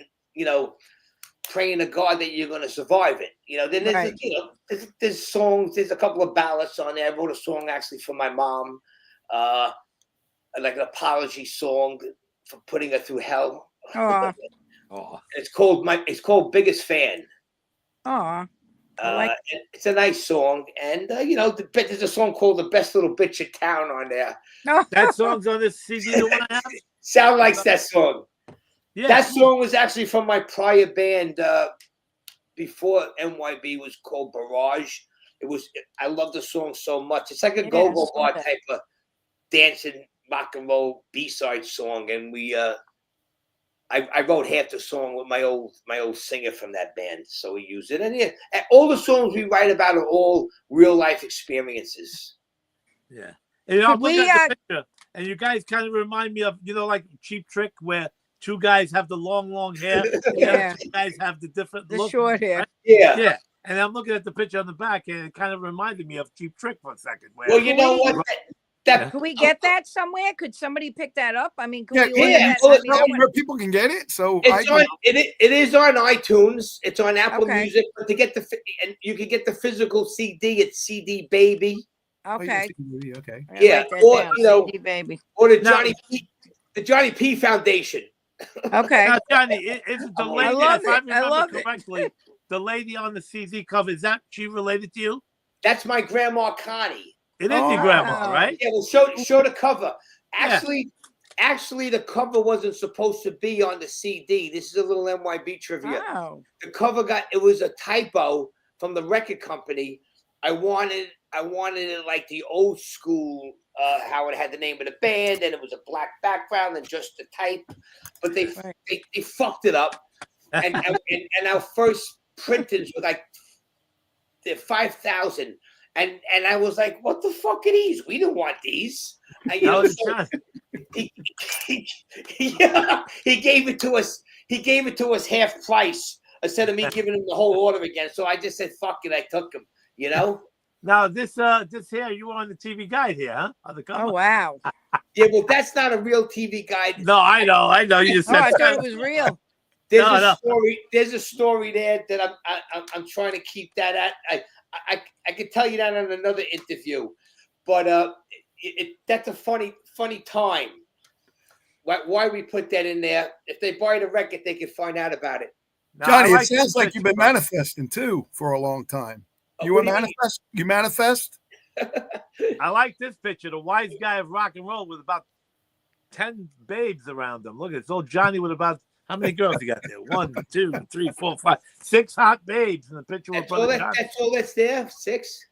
praying to God that you're going to survive it. Then there's, Right. there's songs, there's a couple of ballads on there. I wrote a song actually for my mom, like an apology song for putting her through hell. Aw. It's called Biggest Fan. Aw. I like It's a nice song, and there's a song called "The Best Little Bitch in Town" on there. No. That song's on this CD. The one I have. Sound likes that song. Yeah. That song was actually from my prior band before NYB, was called Barrage. I love the song so much. It's like a Yeah, go-go I bar saw that. type of dancing rock and roll B-side song, and I wrote half the song with my old singer from that band, so we used it. And yeah, and all the songs we write about are all real life experiences. Yeah. And I'm Could we, looking at the picture, and you guys kind of remind me of, like Cheap Trick, where two guys have the long hair. Yeah. Two guys have the different The look. short hair. right? Yeah. Yeah. And I'm looking at the picture on the back, and it kind of reminded me of Cheap Trick for a second. Where Well, you know what? That Could we get that somewhere? Could somebody pick that up? I mean, could Yeah, we order yeah, that? well, I mean, I where people can get it. So it's it is on iTunes. It's on Apple Okay. Music. But to get and you can get the physical CD at CD Baby. okay. Okay. I gotta Yeah, write that or, down. you know, CD baby. Or the Now- Johnny P Foundation. Okay. Now, Johnny, is the I lady, love if I it. I remember love it. correctly, the lady on the CD cover, is that she related to you? That's my grandma Connie. It is your Oh. grandma, right? Yeah, well, show the cover. Actually, the cover wasn't supposed to be on the CD. This is a little NYB trivia. Oh. The cover it was a typo from the record company. I wanted it like the old school, how it had the name of the band, and it was a black background and just the type. But they fucked it up, and our first printings were like they're 5,000, and I was like, what the fuck are these? We didn't want these. And, That was John. he gave it to us. He gave it to us half price instead of me giving him the whole order again. So I just said, "Fuck it," I took him. You know. Now this here, you were on the TV guide here, huh? On the cover. Oh wow. Yeah, well, that's not a real TV guide. No, I know. You just Oh, said I thought it was real. There's No. story. There's a story there that I'm trying to keep that at. I could tell you that on another interview, but that's a funny time. Why we put that in there? If they buy the record, they can find out about it. No, Johnny, I it like sounds this like you've picture, been brother. manifesting too for a long time. You What were do you mean? manifest? You manifest? I like this picture. The wise guy of rock and roll with about 10 babes around him. Look, it's old Johnny with about how many girls you got there? 1, 2, 3, 4, 5, 6 hot babes in the picture with brother Johnny. That's all that's there. 6.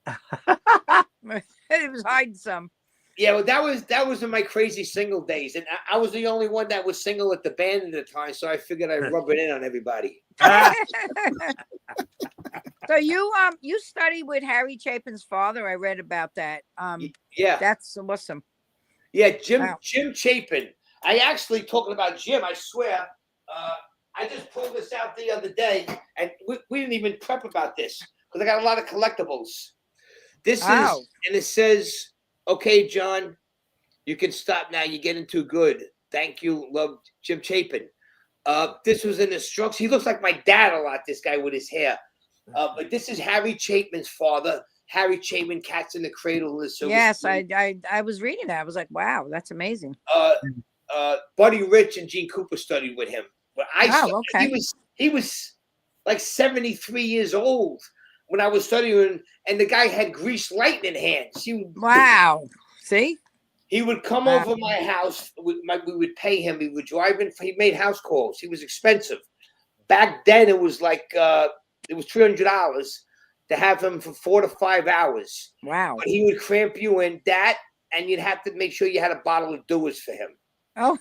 He was hiding some. Yeah, well, that was in my crazy single days, and I was the only one that was single at the band at the time, so I figured I'd rub it in on everybody. So you studied with Harry Chapin's father. I read about that. Yeah, That's awesome. yeah, Jim Wow. Jim Chapin. I actually talking about Jim. I swear, I just pulled this out the other day, and we didn't even prep about this because I got a lot of collectibles. This Wow. is, and it says, "Okay, John, you can stop now. You're getting too good. Thank you, love, Jim Chapin." This was an instruction. He looks like my dad a lot. This guy with his hair. But this is Harry Chapin's father. Harry Chapin, Cats in the Cradle. And the Silver Yes, Spoon. I was reading that. I was like, wow, that's amazing. Buddy Rich and Gene Cooper studied with him. But okay. he was like 73 years old when I was studying, and the guy had greased lightning hands. Wow. See? He would come Wow. over my house. We would pay him. He would drive in. He made house calls. He was expensive. Back then, it was like it was $300 to have him for 4 to 5 hours. Wow. But he would cramp you in that, and you'd have to make sure you had a bottle of Dewar's for him. Oh.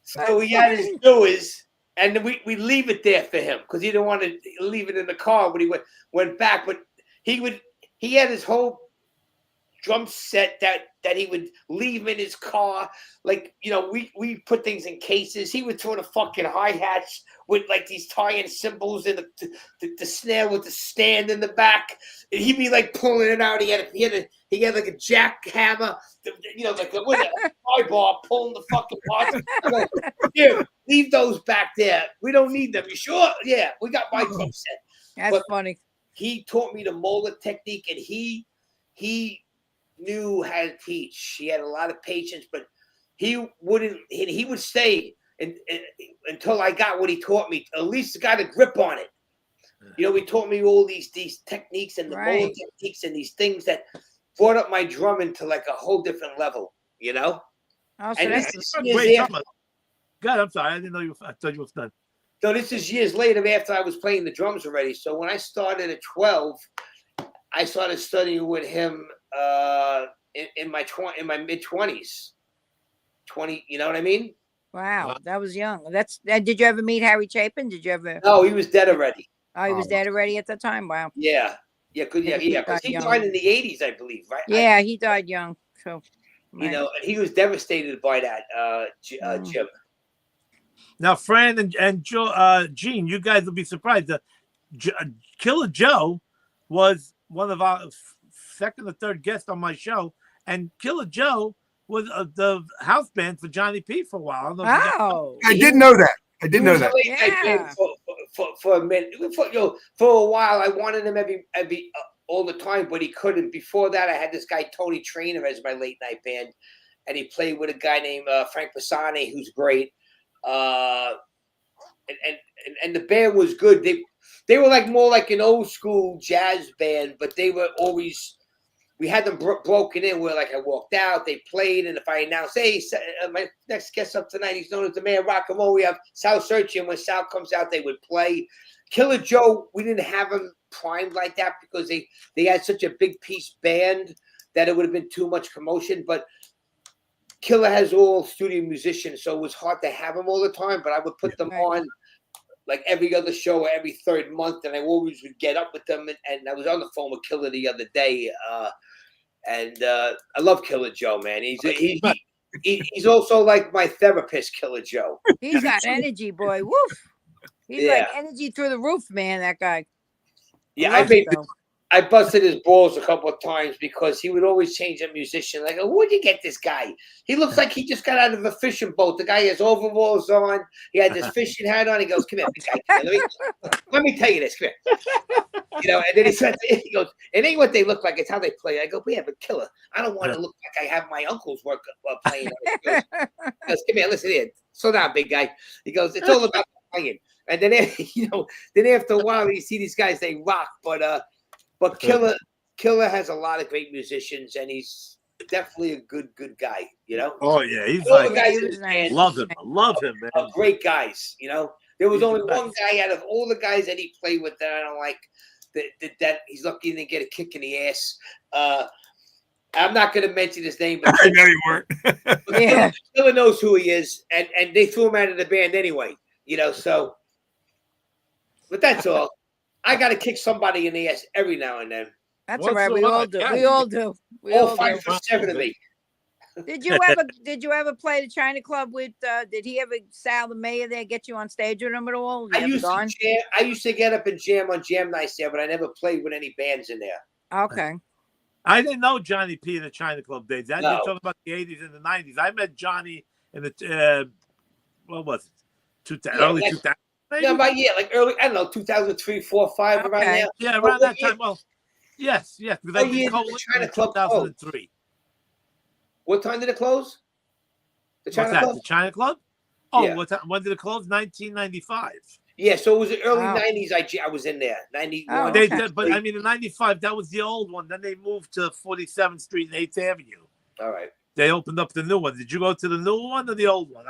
So he had his Dewar's, and we leave it there for him because he didn't want to leave it in the car when he went back. But he had his whole drum set that he would leave in his car. Like, you know, we put things in cases. He would throw the fucking hi-hats with like these tie-in cymbals and the snare with the stand in the back. And he'd be like pulling it out. He had like a jackhammer, you know, like with a pry bar pulling the fucking parts. I'm like, here, leave those back there. We don't need them. You sure? Yeah, we got my drum set. That's But- funny. He taught me the molar technique, and he knew how to teach. He had a lot of patience, but he would stay until I got what he taught me. At least got a grip on it. You know, he taught me all these techniques and the molar Right. techniques and these things that brought up my drumming to like a whole different level. You know. Oh, so And that's this That's a is great years after, drummer. God, I'm sorry. I didn't know you. I thought you were done. so this is years later after I was playing the drums already. So when I started at 12, I started studying with him in my mid-20s. 20, you know what I mean? wow. That was young. Did you ever meet Harry Chapin? Did you ever? No, he was dead already. Oh, he was dead already at the time. Wow. Yeah. Yeah, because Maybe he because he died died young. in the 80s, I believe, right? Yeah, he died young. So, You know, and he was devastated by that, Mm. Jim. Now, Fran and Joe, Gene, you guys will be surprised. Killer Joe was one of our second or third guest on my show, and Killer Joe was the house band for Johnny P for a while. I don't know if you guys- Oh, I didn't know that. I didn't know that. Yeah. For a minute, for a while, I wanted him every all the time, but he couldn't. Before that, I had this guy Tony Trainer as my late night band, and he played with a guy named Frank Pisani, who's great. And the band was good. They were like more like an old school jazz band, but they were always. We had them broken in where, like, I walked out, they played, and if I announced, hey, my next guest up tonight, he's known as the man rock and roll. We have Sal Searchy, and when Sal comes out, they would play. Killer Joe, we didn't have him primed like that because they had such a big piece band that it would have been too much commotion. But Killer has all studio musicians, so it was hard to have them all the time. But I would put them on like every other show or every third month, and I always would get up with them. And I was on the phone with Killer the other day, and I love Killer Joe, man. He's also like my therapist, Killer Joe. he's got energy, boy. Woof. He's like energy through the roof, man. That guy. Yeah, I busted his balls a couple of times because he would always change a musician. Like, where'd you get this guy? He looks like he just got out of a fishing boat. The guy has overalls on. He had this fishing hat on. He goes, "Come here, big guy. Let me tell you this. Come here." And then he goes, "It ain't what they look like. It's how they play." I go, "Yeah, but Killer, I don't want to look like I have my uncle's work playing." He goes, "Come here, listen here. Slow down, big guy." He goes, "It's all about playing." And then then after a while, you see these guys, they rock, but Killer has a lot of great musicians, and he's definitely a good guy, Oh yeah, he's all like the guys in his band love him, man. are great guys. There was He's only the one best. guy out of all the guys that he played with that I don't like. That he's lucky to get a kick in the ass. I'm not going to mention his name, but I know you weren't. Yeah. Killer knows who he is, and they threw him out of the band anyway. So. But that's all. I got to kick somebody in the ass every now and then. That's What's all right. the We all line? do. Yeah. We all do. We All all five do. for 7 of me. Did you ever play the China Club with? Did he ever Sal the mayor there get you on stage with him at all? I used to get up and jam on jam nights there, but I never played with any bands in there. Okay. I didn't know Johnny P in the China Club days. You're No. talking about the 80s and the 90s. I met Johnny in the what was it? Early 2000s. Yeah, like early, I don't know, 2003, 4, 5, around Okay. there. Yeah, Well, around that yeah. time. Well, yes. Because What I year did did the China in Club close? 2003. What time did it close? The What's China that? Club? The China Club? Oh, Yeah. when did it close? 1995. Yeah, so it was the early Wow. 90s. I was in there. 91. Oh, They okay. did, but I mean, in '95, that was the old one. Then they moved to 47th Street and 8th Avenue. All right. They opened up the new one. Did you go to the new one or the old one?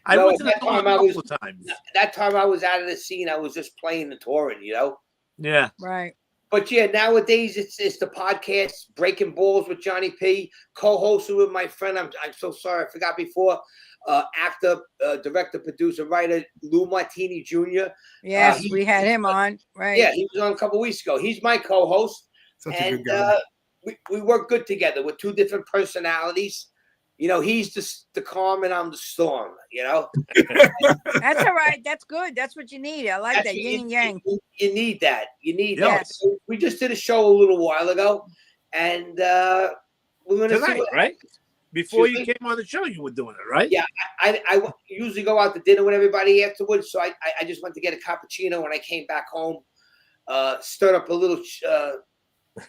I No, went to the that new one time a I couple was- of times. That time I was out of the scene. I was just playing and touring, Yeah. Right. But yeah, nowadays it's the podcast, Breaking Balls with Johnny P, co-hosted with my friend. I'm so sorry, I forgot before. Actor, director, producer, writer Lou Martini Jr. Yes, we had him on. Right. Yeah, he was on a couple weeks ago. He's my co-host, Such a and good guy. we work good together with two different personalities. He's the calm and I'm the storm. That's all right. That's good. That's what you need. I like That's that what yin and yang. You need that. You need Yes. that. So we just did a show a little while ago, and we're going to see Tonight, what right? Before you Excuse came on the show, you were doing it, right? Yeah. I usually go out to dinner with everybody afterwards, so I just went to get a cappuccino when I came back home. Stirred up a little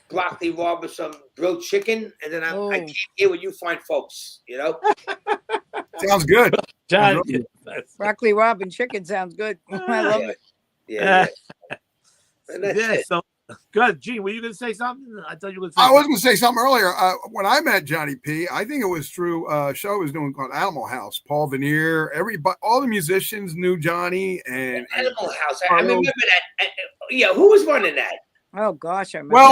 broccoli raw with some grilled chicken, and then I Oh. came here with you fine folks. Sounds good. John, I love Broccoli Robin chicken sounds good. I love Yeah. it. Yeah. And that's yeah. it. So good, Gene. Were you going to say something? I thought you were going to say. I was something. going to say something earlier. When I met Johnny P, I think it was through a show I was doing called Animal House. Paul Veneer, all the musicians knew Johnny, and Animal House. I remember that. Yeah, who was running that? Oh gosh, I remember. well,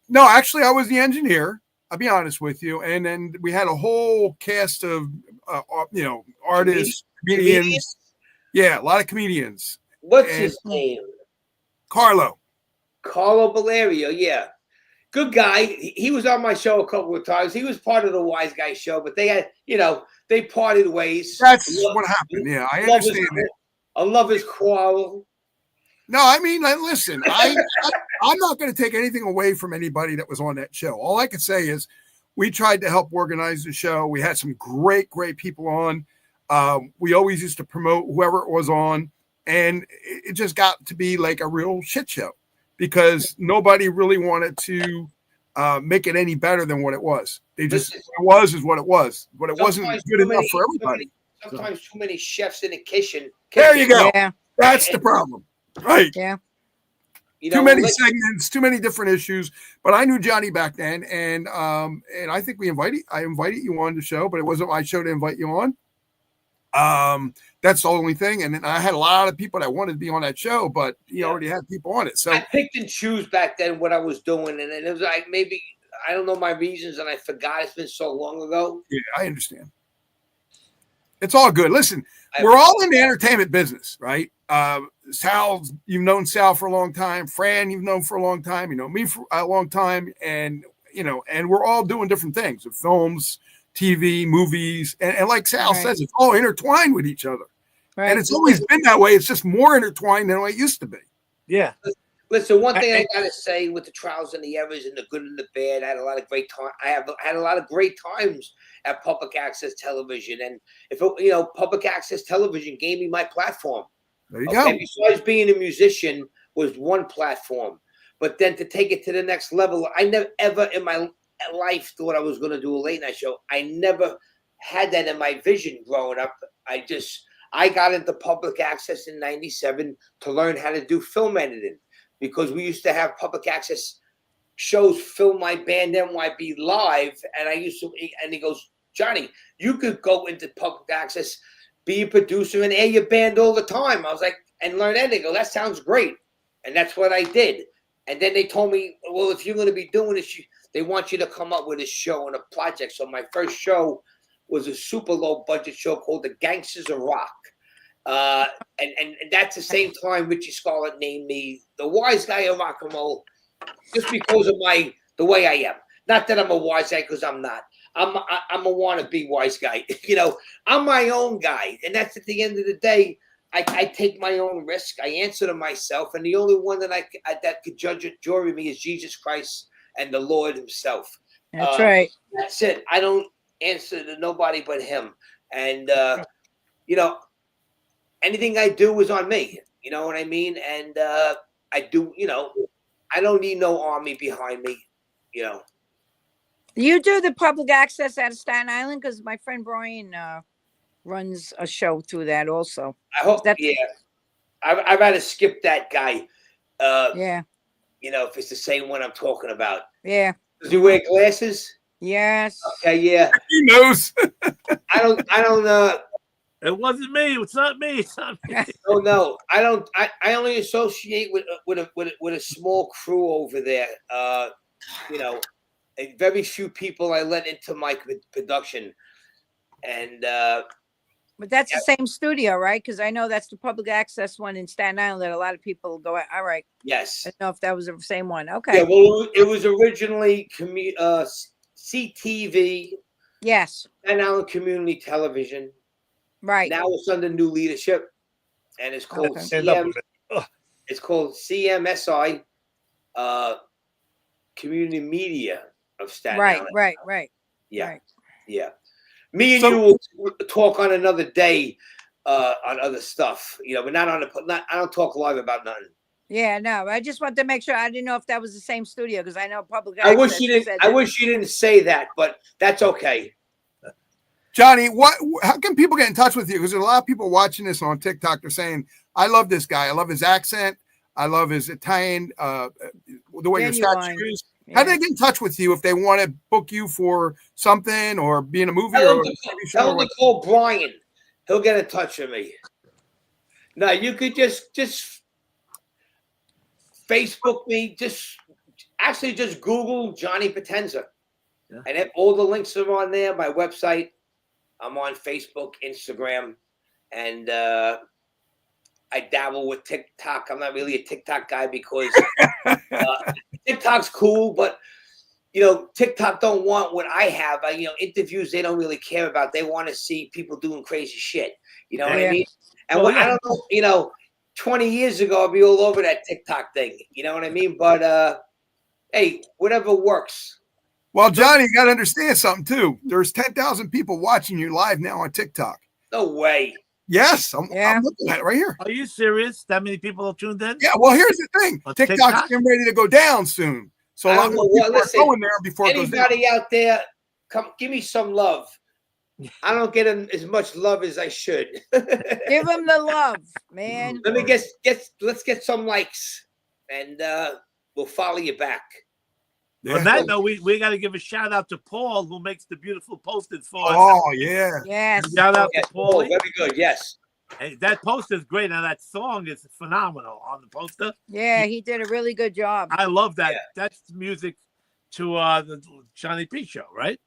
Not- actually, I was the engineer. I'll be honest with you, and then we had a whole cast of artists, comedians. Yeah, a lot of comedians. What's And- his name? Carlo. Carlo Valerio. Yeah, good guy. He was on my show a couple of times. He was part of the Wise Guy show, but they had, they parted ways. That's Love- what happened. Yeah, I love his- understand that. I love his quarrel. No, I mean, listen, I'm not going to take anything away from anybody that was on that show. All I can say is we tried to help organize the show. We had some great people on. We always used to promote whoever it was on, and it just got to be like a real shit show because nobody really wanted to make it any better than what it was. They just what it was is what it was, but it wasn't good enough for everybody. Sometimes too many chefs in the kitchen. There you go. Yeah. That's the problem, right? Yeah. Too many segments, too many different issues. But I knew Johnny back then, and I think I invited you on the show, but it wasn't my show to invite you on. That's the only thing. And then I had a lot of people that wanted to be on that show, but you already had people on it. So I picked and choose back then what I was doing, and it was like maybe I don't know my reasons, and I forgot. It's been so long ago. Yeah, I understand. It's all good. Listen, we're all in the entertainment business, right? Sal, you've known Sal for a long time. Fran, you've known for a long time. You know me for a long time, and and we're all doing different things: films, TV, movies, and like Sal says, it's all intertwined with each other. Right. And it's always been that way. It's just more intertwined than it used to be. Yeah. Listen, one thing I gotta say with the trials and the errors and the good and the bad, I had a lot of great time. I had a lot of great times at public access television, and if public access television gave me my platform. There you go. Besides being a musician was one platform, but then to take it to the next level, I never ever in my life thought I was going to do a late night show. I never had that in my vision growing up. I got into public access in '97 to learn how to do film editing because we used to have public access shows film my band NYB live, and he goes, Johnny, you could go into public access, be a producer, and air your band all the time. I was like, and learn editing. Go, that sounds great, and that's what I did. And then they told me, well, if you're going to be doing this, they want you to come up with a show and a project. So my first show was a super low budget show called The Gangsters of Rock. And that's the same time Richie Scarlett named me the wise guy of rock and roll just because of the way I am. Not that I'm a wise guy, because I'm not. I'm a wannabe wise guy. I'm my own guy. And that's at the end of the day, I take my own risk. I answer to myself. And the only one that could judge a jury me is Jesus Christ and the Lord himself. That's right. That's it. I don't answer to nobody but him. And, anything I do is on me. You know what I mean? And I do, I don't need no army behind me, You do the public access out of Staten Island? Because my friend Brian runs a show through that also. I hope, I'd rather skip that guy. Yeah. If it's the same one I'm talking about. Yeah. Does he wear glasses? Yes. Okay, yeah. He knows. I don't It wasn't me. It's not me. It's not me. Oh no, I don't. I only associate with a small crew over there. And very few people I let into my production, and but that's the same studio, right? Because I know that's the public access one in Staten Island that a lot of people go. All right. Yes. I don't know if that was the same one. Okay. Yeah. Well, it was originally CTV. Yes. Staten Island Community Television. Right. Now it's under new leadership, and it's called It's called CMSI, Community Media of Staten Island. Right. Yeah, right. Yeah. Me and you will talk on another day on other stuff, but not on I don't talk live about nothing. Yeah, no. I just wanted to make sure. I didn't know if that was the same studio because I know public. I wish you didn't. I wish you didn't say that, but that's okay. Johnny, how can people get in touch with you? Because there's a lot of people watching this on TikTok. They're saying, I love this guy. I love his accent. I love his Italian, the way your statues. Yeah. How do they get in touch with you if they want to book you for something or be in a movie? Tell him to call Brian. He'll get in touch with me. No, you could just Facebook me. Just Google Johnny Potenza. Yeah. And all the links are on there. My website. I'm on Facebook, Instagram, and I dabble with TikTok. I'm not really a TikTok guy because TikTok's cool, but TikTok don't want what I have. Interviews they don't really care about. They want to see people doing crazy shit. You know what I mean? And I don't know. 20 years ago, I'd be all over that TikTok thing. You know what I mean? But hey, whatever works. Well, Johnny, you got to understand something too. There's 10,000 people watching you live now on TikTok. No way. Yes, I'm looking at it right here. Are you serious? That many people have tuned in? Yeah, well, here's the thing. On TikTok's TikTok? getting ready to go down soon. So a lot more people are going there before it goes down. Anybody out there, come give me some love. I don't get as much love as I should. Give them the love, man. Let me let's get some likes, and we'll follow you back. On that note, we got to give a shout out to Paul, who makes the beautiful posters for us. Oh, yeah. Yes. Shout out to Paul. Very good. Yes. Hey, that poster is great, and that song is phenomenal on the poster. Yeah, he did a really good job. I love that. Yeah. That's music to the Johnny P show, right?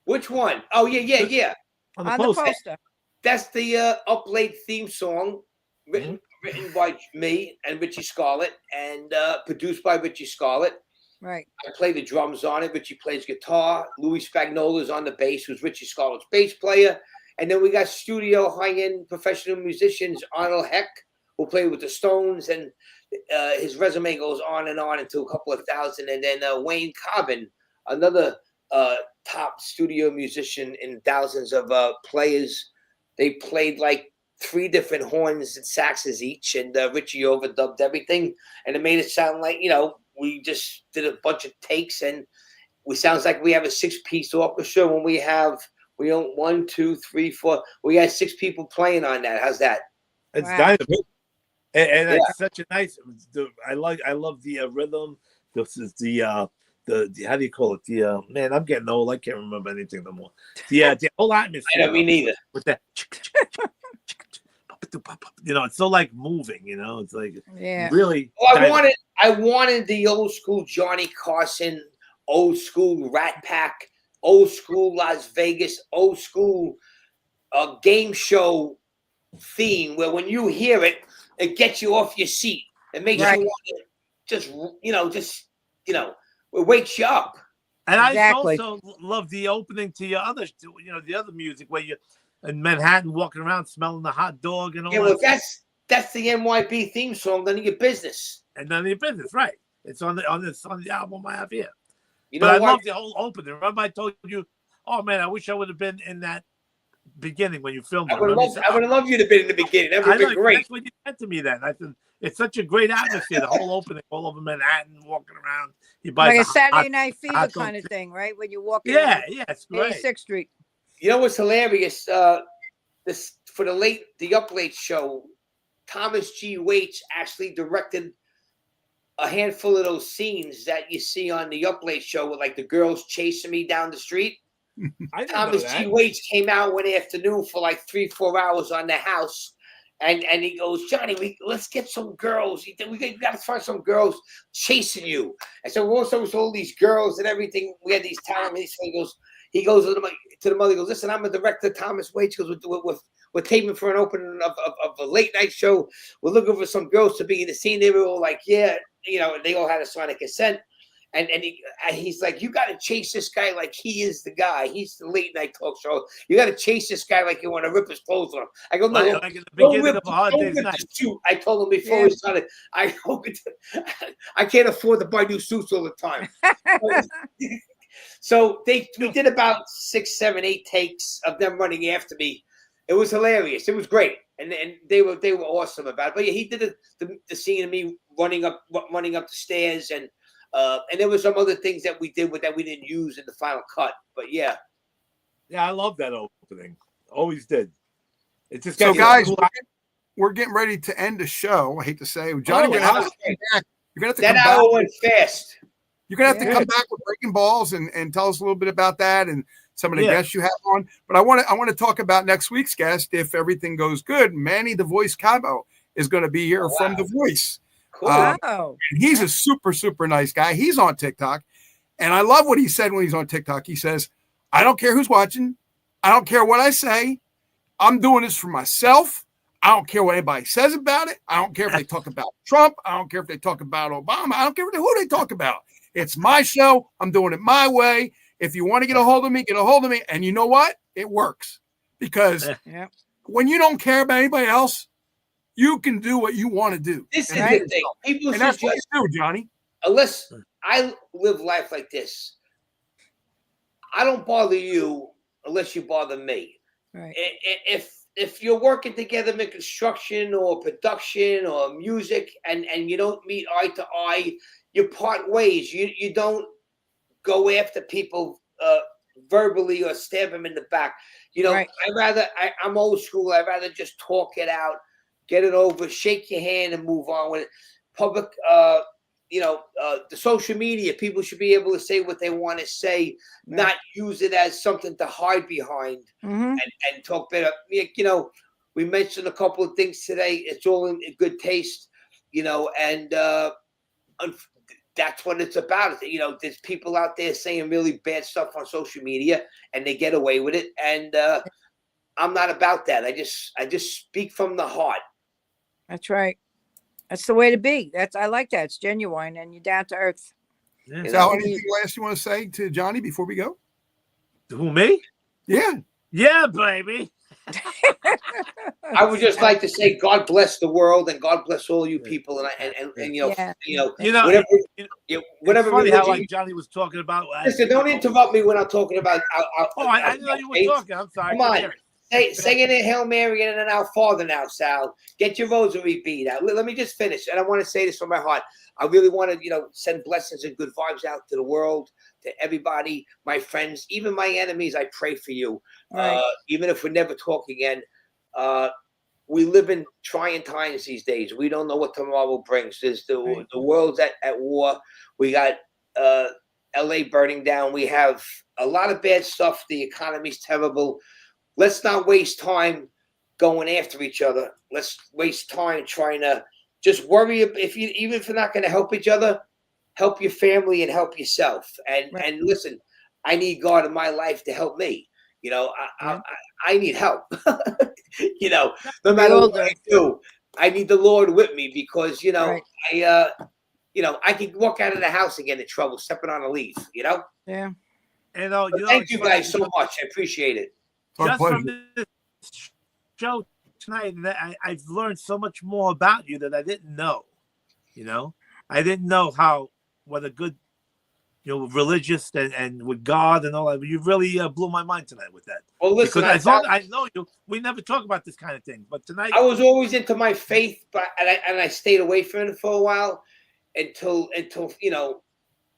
Which one? Oh yeah. On On the the poster. poster. That's the Up Late theme song, written by me and Richie Scarlett, and produced by Richie Scarlett. Right. I play the drums on it. Richie plays guitar. Louis Spagnola's on the bass, who's Richie Scarlett's bass player. And then we got studio high-end professional musicians, Arnold Heck, who played with the Stones, and his resume goes on into a couple of thousand. And then Wayne Cobbin, another top studio musician in thousands of players. They played like 3 different horns and saxes each, and Richie overdubbed everything, and it made it sound like, we just did a bunch of takes, and we sounds like we have a 6-piece orchestra when we own 1, 2, 3, 4. We had 6 people playing on that. How's that? It's Wow. dynamite. And it's such a nice. I love the rhythm. This is the how do you call it? The man, I'm getting old. I can't remember anything no more. The whole atmosphere. I know, me neither. With that, it's so like moving. It's like Yeah. really. Well, I wanted the old school Johnny Carson, old school Rat Pack, old school Las Vegas, old school game show theme where when you hear it, it gets you off your seat. It makes Right. you want to it wakes you up. And Exactly. I also love the opening to your other, the other music where you're in Manhattan walking around smelling the hot dog and all Yeah, well, that. that's the NYB theme song. None of your business. And none of your business, right? It's on the album I have here. You know But I what? love the whole opening. Remember I told you, oh man, I wish I would have been in that beginning when you filmed it. I would have loved you to be in the beginning. That would have been great. That's what you said to me then. I said, it's such a great atmosphere, the whole opening, all over Manhattan, walking around. You buy Like a the Saturday hot- Night Fever hot kind of dog. thing, right? When you walk in Yeah, it's great. 86th Street. You know what's hilarious? This for the Up Late show, Thomas G. Waits actually directed a handful of those scenes that you see on the Up Late show with like the girls chasing me down the street. I didn't Thomas know G. that. Waits came out one afternoon for like 3-4 hours on the house. And he goes, Johnny, let's get some girls. We got to find some girls chasing you. And so also with all these girls and everything, we had these talent. He goes to the mother. He goes, listen, I'm a director, Thomas Waits. He goes, we're taping for an opening of a late night show. We're looking for some girls to be in the scene. They were all like, yeah, they all had a sonic consent. And he's like, you got to chase this guy like he is the guy. He's the late night talk show. You got to chase this guy like you want to rip his clothes on him. I go, no, Like in the beginning of a hard don't day's rip night. the suit. I told him before he started, I can't afford to buy new suits all the time. So we did about 6, 7, 8 takes of them running after me. It was hilarious. It was great, and they were awesome about it. But yeah, he did the scene of me running up the stairs, and there were some other things that we did that we didn't use in the final cut. But yeah, Yeah, I love that opening. Always did. It's just So, got guys, cool- we're getting ready to end the show. I hate to say, Johnny, Oh, you're gonna have to come back. You're gonna have to that come back. hour went fast. You're gonna have to Yeah. come back with Breaking Balls and tell us a little bit about that and some of the Yeah. guests you have on. But I want to talk about next week's guest. If everything goes good, Manny the Voice Cabo is going to be here from The Voice. Cool. Oh. And he's a super, super nice guy. He's on TikTok. And I love what he said when he's on TikTok. He says, I don't care who's watching. I don't care what I say. I'm doing this for myself. I don't care what anybody says about it. I don't care if they talk about Trump. I don't care if they talk about Obama. I don't care who they talk about. It's my show. I'm doing it my way. If you want to get a hold of me, get a hold of me. And you know what? It works. Because Yeah. when you don't care about anybody else, you can do what you want to do. This is Right. the thing. People And should that's what just, you do, Johnny. unless I live life like this, I don't bother you unless you bother me. Right. If you're working together in construction or production or music and you don't meet eye to eye, you part ways. You don't go after people verbally or stab them in the back. You know, Right. I'm old school. I'd rather just talk it out, get it over, shake your hand and move on with it. Public, the social media, people should be able to say what they want to say, Right. not use it as something to hide behind Mhm. and talk better. You know, we mentioned a couple of things today. It's all in good taste, you know, and that's what it's about. You know, there's people out there saying really bad stuff on social media and they get away with it. And I'm not about that. I just speak from the heart. That's right. That's the way to be. I like that. It's genuine and you're down to earth. Yeah. You Sal, know, anything last you want to say to Johnny before we go? Who, me? Yeah. Yeah, baby. I would just like to say God bless the world and God bless all you people and you know Yeah. You know, whatever it's whatever funny how religion. like Johnny was talking about. Listen, don't interrupt me when I'm talking about. Oh, I didn't know you were talking. I'm sorry. Come on. Go ahead. Say it in Hail Mary and then Our Father now, Sal. Get your rosary bead out. Let me just finish. And I want to say this from my heart. I really want to, send blessings and good vibes out to the world, to everybody, my friends, even my enemies. I pray for you. Right. Even if we never talk again. We live in trying times these days. We don't know what tomorrow brings. There's the world's at war. We got LA burning down. We have a lot of bad stuff. The economy's terrible. Let's not waste time going after each other. Let's waste time trying to just worry. Even if you're not going to help each other, help your family and help yourself. And listen, I need God in my life to help me. I need help. No matter what I do, I need the Lord with me because I can walk out of the house and get in trouble stepping on a leaf. Yeah. And thank you guys so much. I appreciate it. Our just pleasure. from this show tonight, I've learned so much more about you that I didn't know. I didn't know what a good, religious and with God and all that. You really blew my mind tonight with that. Well, listen, because I know you. We never talk about this kind of thing, but tonight I was always into my faith, but I stayed away from it for a while until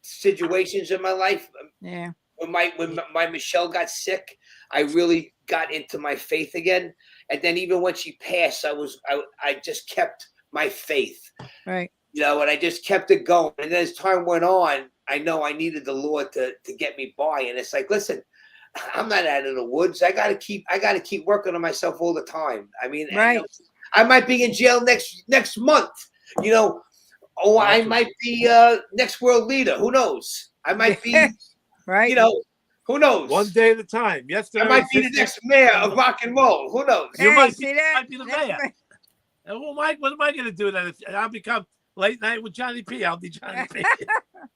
situations in my life. Yeah. When my Michelle got sick, I really got into my faith again. And then even when she passed, I just kept my faith. Right. And I just kept it going. And as time went on, I know I needed the Lord to get me by. And it's like, listen, I'm not out of the woods. I gotta keep working on myself all the time. I mean, Right. I might be in jail next month. I might be next world leader. Who knows? I might be Right. Who knows? one day at a time. Yesterday I might be the next mayor of rock and roll. Who knows? You Hey, might see that? be the mayor. And what am I going to do then? If I'll become Late Night with Johnny P, I'll be Johnny P.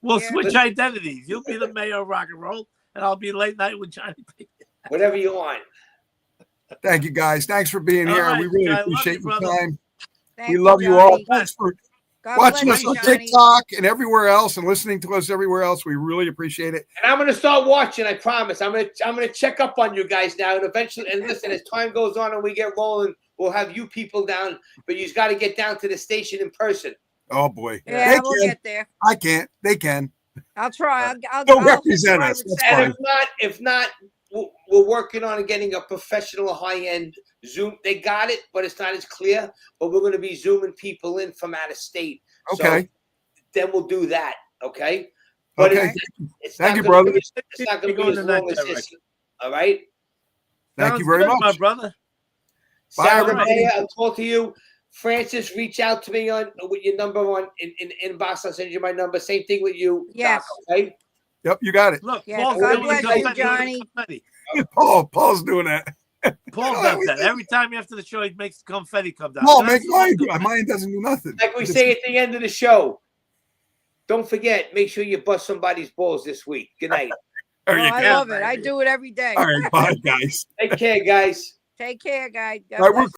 We'll Yeah. switch identities. You'll be the mayor of rock and roll, and I'll be Late Night with Johnny P. Whatever you want. Thank you, guys. Thanks for being All here. right, We really I love appreciate you, your brother. time. Thank We love you all. Johnny. Thanks for God watching bless us you, on Johnny. TikTok and everywhere else and listening to us everywhere else. We really appreciate it. And I'm gonna start watching. I promise. I'm gonna check up on you guys now, and eventually. And listen, as time goes on and we get rolling, we'll have you people down. But you've got to get down to the station in person. Oh boy. Yeah, They we'll can. get there. I can't. They can. I'll try. I'll Don't I'll represent try us. with That's Sarah. fine. And if not, we're working on getting a professional high-end Zoom. They got it, but it's not as clear. But we're going to be zooming people in from out of state. Okay. So then we'll do that. Okay. But Okay. it's Thank not you, gonna brother. be- It's not going to be Going as in that long as this. direction. All right. Thank Sounds you very good, much. my brother. Bye, Sarah everybody. Mayer, I'll talk to you. Francis, reach out to me with your number in inbox. I'll send you my number. Same thing with you. Yes. Doc, okay. Yep, you got it. Look, Yeah, Paul's God doing bless the you, confetti. Johnny. Confetti. Paul's doing that. Paul does that every time after the show. He makes confetti come down. Paul, That's make mine do. good. Mine doesn't do nothing. Like we Just- say at the end of the show, don't forget, make sure you bust somebody's balls this week. Good night. There Oh, you I go. love it. I do it every day. All right, bye, guys. Take care, guys. Take care, guys. God All right, we're bless.